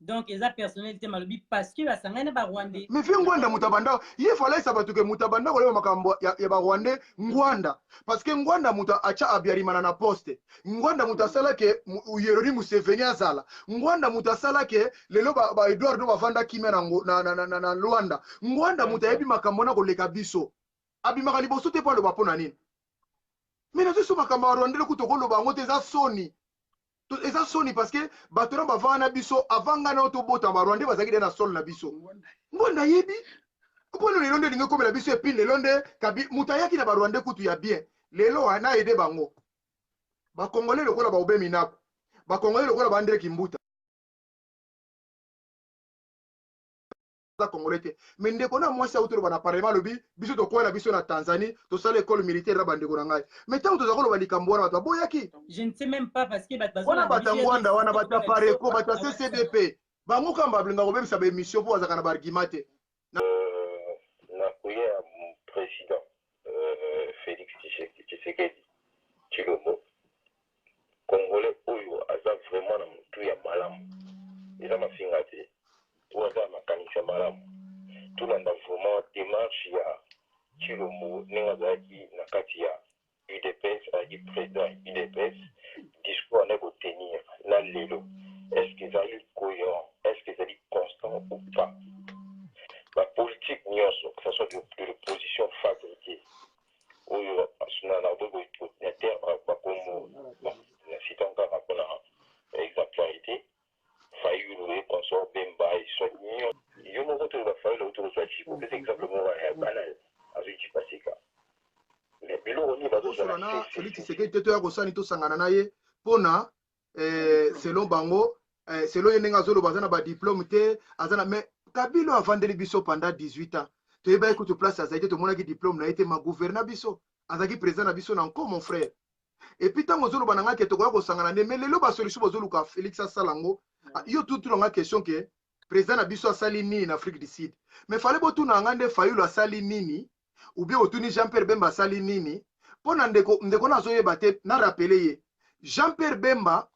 donc eza personnel te malobi parce que basangani na barwandais mais fi ngwanda mutabanda ye fala isa batuke mutabanda koleba makambo ya barwandais ngwanda parce que ngwanda muta acha abiarimana na poste ngwanda mutasala ke uyeroni Museveni azala ngwanda mutasala ke lelo ba Edouard bavanda kimia na Luanda ngwanda mutayebi makambo na koleka biso abimaka liboso te po aloba mpona nini mais nazoso makambo ya barwandais kuto koloba yango te eza soni parce que bato na bavanda na biso avant nga na oyo tobota barwandais bazalaki de na sol na biso ngwanda yebi mpona lelo nde elingi ekomela biso epi lelo nde moto ayaki na barwandais kutu ya bien lelo ana ede bango bakongolais lokola baobe minako bakongolais lokola bandele kimbuta congolais te mais ndeko na mwasi auto loba na parlement lobi biso tokwela biso na Tanzanie tosala école militaire na bandeko na ngai mais tant toza koloba likambo wana bato boyaki je ne sais même pas parce que wana batangwanda wana bata pareko bata CCDP bango kamba blinga kobebisa ba émission po bazaka na bargument te na kuya président Félix Tshisekedi Tshilombo congolais oyo aza vraiment na mutu ya malamu eza mafinga te oza makanisa malamu tulanda vraiment démarche ya Tshilombo ndenge azalaki na kati ya UDPS président IDPS, discours à tenir, là, l'élo. Est-ce qu'ils allaient cohérent? Est-ce qu'ils allaient constant ou pas? La politique, que ce soit de l'opposition fabriquée, ou la terre, exemplarité, failli louer, consort, bemba, et soigner. Il y a un moment où il va falloir autour de soi, c'est exactement banal. Avec du passé. Mais Bilo, on y va Solana, Félix Tshisekedi teto ya kosani to sangana na ye pona selon bango selon ye ndenge azolo bazana ba diplôme te azana mais Kabilo avandeli biso pendant 18 ans. Tu es écoute place azaki to monaki diplôme na été ma gouverna biso azaki président na biso na encore mon frère. Et puis tant ozolo bananga ke to ko sangana ne mais lelo ba solution bozolo ka Félix Salango yo tout la question que président na biso asali nini en Afrique du Sud. Mais fallait botu na ngande Fayulu asali nini ou bien otuni Jean-Pierre Bemba asali nini. Pona ndeko na zoyeba te na rappeler ye Jean-Pierre Bemba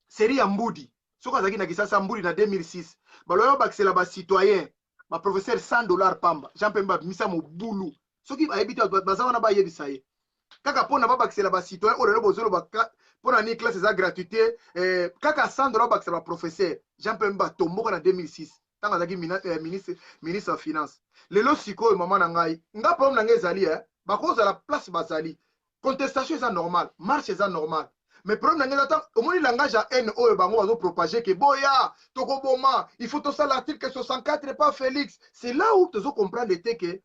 seri ya mbudi soko azaki na kisasa mbudi na 2006 baloyo bakisela ba citoyen ba professeur $100 pamba Jean-Pierre Bemba misa mobulu soki ayebi te baza wana bayebisa ye kaka pona babakisela ba citoyen olelo bozolo ba pona ni classe za gratuité kaka $100 bakisela ba professeur Jean-Pierre Bemba tomboka na 2006 tanga azaki ministre en finance lelo sikoyo mama na ngai nga problème na ngai ezali bakoza la place bazali contestation eza normal marche eza normal mais problème na ngai au moins langage à haine oyo bango bazo propager que boya tokoboma il faut ça l'article 64 pas Félix c'est là où tu comprendre que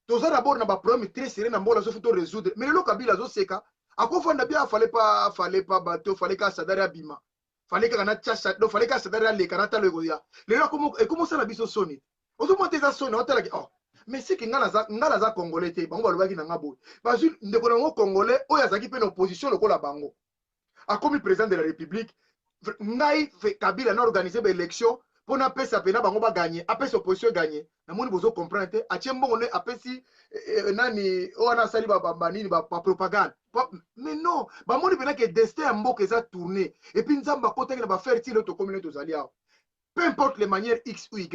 toza d'abord na ba problème très sérieux na mbola zo faut résoudre mais le Kabila zo seka akofanda bien fallait pas bateau fallait ka sadari abima fallait ka na chacha do fallait ka sadari ale kana talo goya lelo comment ça la biso soni ozo monter za soni otala oh mais c'est que ngala za congolais te bango balobaki na ngabo bazui ndeko nango congolais oyo azaki pe na opposition lokola bango akomi président de la république ngai Kabila na organiser ba élection pona pesa pena bango ba gagner apesa opposition gagner na moni bozo comprendre te atie mbongo ne apesi nani ona sali ba nini ba propagande mais non ba moni pena que destin ya mboka eza tourner et puis nzamba kotaki na ba faire tilo to communauté tozali aho peu importe les manières x ou y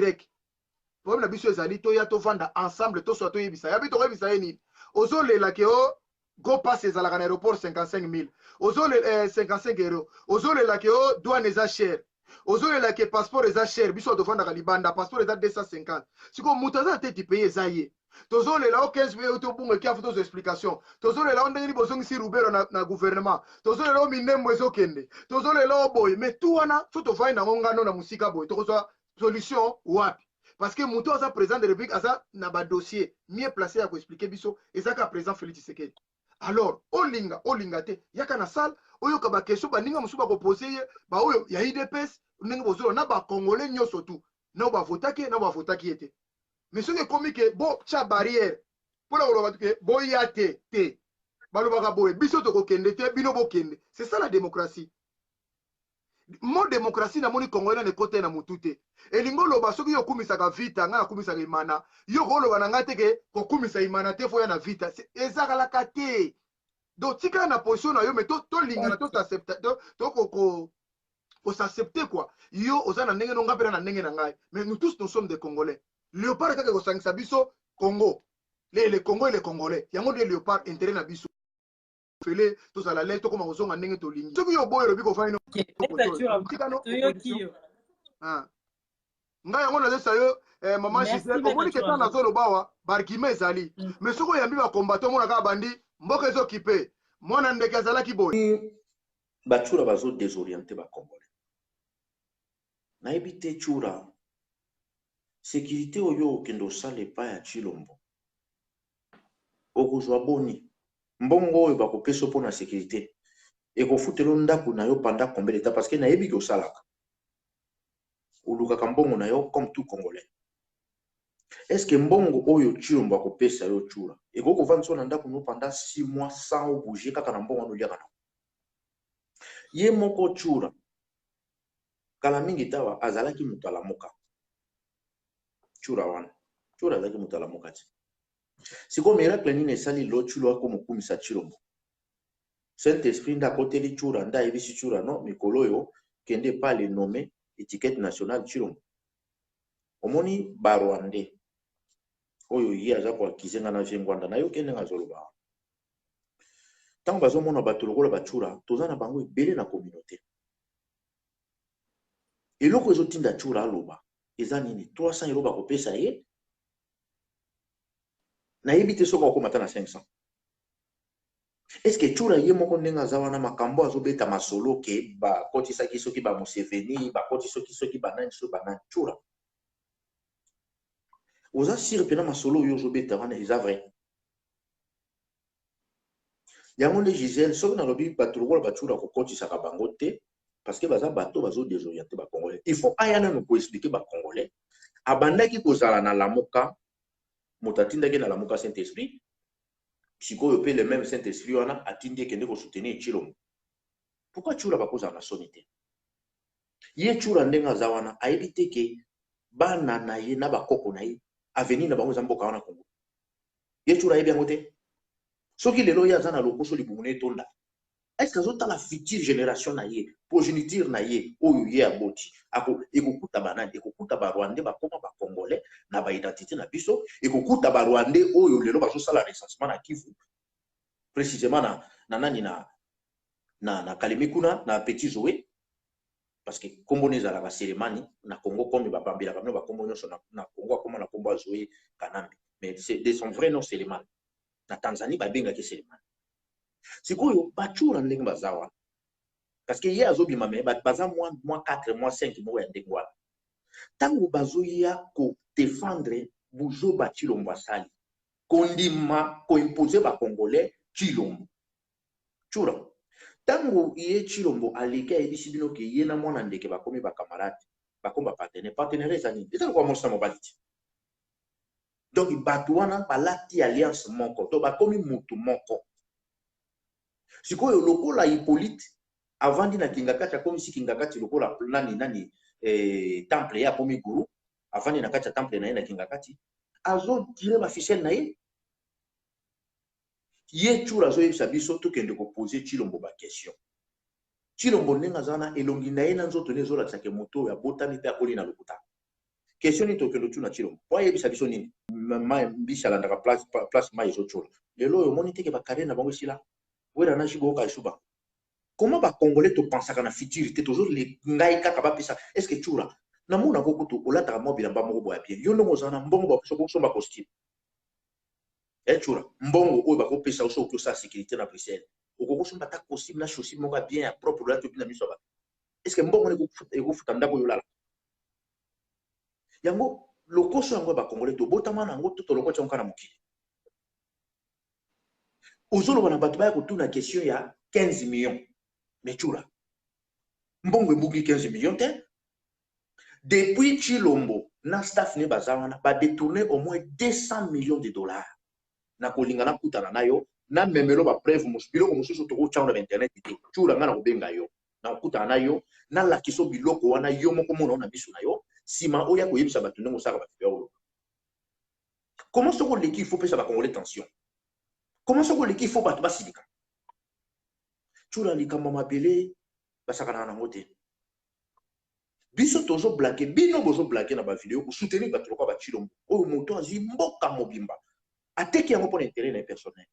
problème na biso ezali to ya to vanda ensemble to soit to yebisa ya bito yebisa nini ozolela ke o go pass ezalaka na aéroport 55 000 ozolela 55 euros ozolela ke o douane eza cher ozolela ke passeport eza cher biso to vanda ka libanda passeport eza 250 siko mutu aza te pays eza ye tozolela o 15 millions to bunga ki afuto explication tozolela o ndenge ni bozongisi rubero na gouvernement tozolela o minembo ezokende tozolela o boy mais tout wana so to vai na ngano na musika boy to kozwa solution wapi. Parce que Mouto a président de la République a un dossier mieux placé à expliquer biso et ça qu'a président Félix Tshisekedi. Alors, olinga te, yaka na salle, oyo ka ba question ba ninga musuba ko poser ba oyo ya IDPS, ninga bozolo na ba congolais nyoso tout. Na ba votaki ete. Mais ce qui comme que bon cha barrière. Pour la oloba ke boya te. Balobaka boye biso to ko kende te bino bo kende. C'est ça la démocratie. Mon démocratie na moni congolais na côté na mutute elingo loba soki yo kumisa ka vita nga na kumisa ka imana yo ko loba na ngate ke ko kumisa imana te fo ya na vita ezakala kate do tika na position na yo mais to lingana to accepter to ko s'accepter quoi yo oza na ndenge no ngapela na ndenge na ngai mais nous tous nous sommes des congolais léopard kaka ko sangisa biso Congo les Congo et les congolais yango de léopard intérêt na biso fele to sala le to koma kozonga ndenge to lingi soki yo boyo lobi ko fani nga yango nazesa yo mama Gisèle omoni ke tana zoloba wa bargime ezali mais soko yambi ba combattant mona ka bandi mboka ezokipe mwana ndeke azalaki boye bachura bazo désorienter ba congolais na ebite chura sécurité oyo kendo sale pa ya Chilombo okozwa boni mbongo oyo bakopesa mpona sécurité ekofutelo ndako na yo pendant combien de temps parce que nayebi ke osalaka olukaka mbongo na yo comme tout congolais. Est-ce que mbongo oyo Chilombo akopesa yo chura ekokovandisa na ndako no pendant 6 mois sans bouger kaka na mbongo no liaka na ye moko chura kala mingi tawa azalaki mutu alamuka chura wana chura azalaki mutu alamuka ti siko miracle nini esali lo chulo ako mokumisa Chilombo Saint-Esprit nda koteli chura nda yebisi chura no mikolo oyo kende pa le nommé étiquette nationale Chilombo omoni barwande oyo ye aza ko akizenga na vengwanda na yo kende ngazoloba tant bazomona bato lokola bachura toza na bango ebele na communauté eloko ezotinda chura aloba eza nini 300 euro bakopesa ye nayebi te soki akomata na 500 eske chura ye moko ndenge aza wana makambo azobeta masolo ke bakotisaki soki bamuseveni bakoti soki banani so banani chura oza sire mpena masolo oyo ozobeta wana eza vrai yango nde Gisèle soki nalobi bato lokola bachura kokotisaka bango te parce que baza bato bazodésoriente bacongolais il faut aya nano koexplike bacongolais abandaki kozala na lamuka moto atindaki na lamuka Saint-Esprit sikoyo mpe le même Saint-Esprit wana atindi ekende kosoutenir Tshilombo pourquoi chura bakozala na soni te ye chura ndenge aza wana ayebi te ke bana na ye na bakoko na ye avenir na bango eza mboka wana Congo ye chura ayebi yango te soki lelo ye aza na lokoso libumu na etonda est-ce azotala future génération na ye progéniture na ye oyo ye aboti ekokuta banani ekokuta barwandais bakoma bacongolais na baidentité na biso ekokuta barwandais oyo lelo bazosala recensement na Kivu précisément na nani na Kalemi kuna na Petit Zoé parce que kombo nezalaka Selemani na Congo comme babambelaka bino bakombo nyonso na Congo akoma na kombo Zoé Kanambi mais c'est de son vrai nom Selemani na Tanzanie babengaki Selemani sikoyo bachura ndenge baza wana parce que ye azobima me baza mois 4 mois 5 mois ya ndenge wana ntango bazoya kodefendre buzoba Tshilombo asali kondima koimpose bacongolais Tshilombo chura ntango ye Tshilombo aleki ayebisi bino ke ye na mwana ndeke bakomi bakamarade bakomi bapartenaire eza nini eza lokwa mosa mobali te donc bato wana balati alliance moko to bakomi mutu moko sikoyo lokola Hippolyte avandi na kingakati akomisi kingakati lokola nani temple ya akomi guru avandi na kati ya temple na ye na kingakati azotire baficelle na ye ye chura azoyebisa biso tokende kopose Tshilombo bakestion Tshilombo ndenge aza wana elongi na ye na nzoto ne ezolatisaka moto oyo abotami mpe akoli na lokuta question nini tokende tuna Tshilombo po ayebisa biso nini mbisi alandaka place mai ezochola lelo oyo omoni teke bakare na bango esila wera na jigo kaisuba comment bacongolais topensaka na futur te tozole ngai kaka bapesa est ce que chura na mona kokutu olataka mwa bilamba moko boya bien yo ndongo ozala na mbongo bapesa bosomba costume chura mbongo oyo bakopesa oso oki osala sécurité na Bruxelles okokosomba ta costume na chaussure moko bien ya propre olati opi na miso ba est ce que mbongo ekofuta ndako oyo olala yango lokoso yango ya bacongolais tobotama nango to tolokoti yango kana mokili ozoloba na bato baya kotuna question ya 15 millions mais chura mbongo ebuki 15 millions te depuis Tshilombo na staff ne baza wana ba détourner au moins 200 millions de dollars na kolinga na kutana na yo na memelo ba preuve biloko mosusu toko tshanga na internet te chura nga na kobenga yo na kutana na yo na lakiso biloko wana yo moko mona na biso na yo sima oya koyebisa bato ndenge osaka bato ya olo comment soko leki il faut pesa ba congolais tension comment soko leki il faut bato basilika chura likambo mabele basakana nango te biso tozo blaquer bino bozo blaquer na ba vidéo ko soutenir bato lokwa ba Tshilombo oyo moto azi mboka mobimba ateki yango pour intérêt na personnel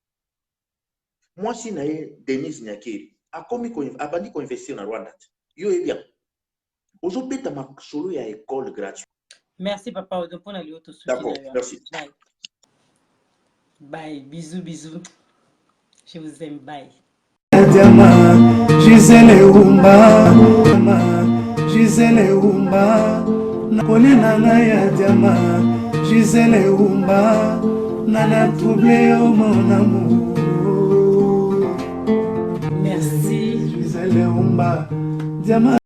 moi si na ye Denise Nyakeri abandi ko investir na Rwanda yo e bien ozo beta masolo ya école gratuite. Merci papa Odo pour na lioto soutenir. D'accord, merci. Bye. Bye, bisous. Je vous aime, bye. Diama, Gisèle Umba, Gisèle Umba, nakoli nanga ya Diama, Gisèle Umba, nana troublé au mon amour. Merci. Gisèle Umba, Diama.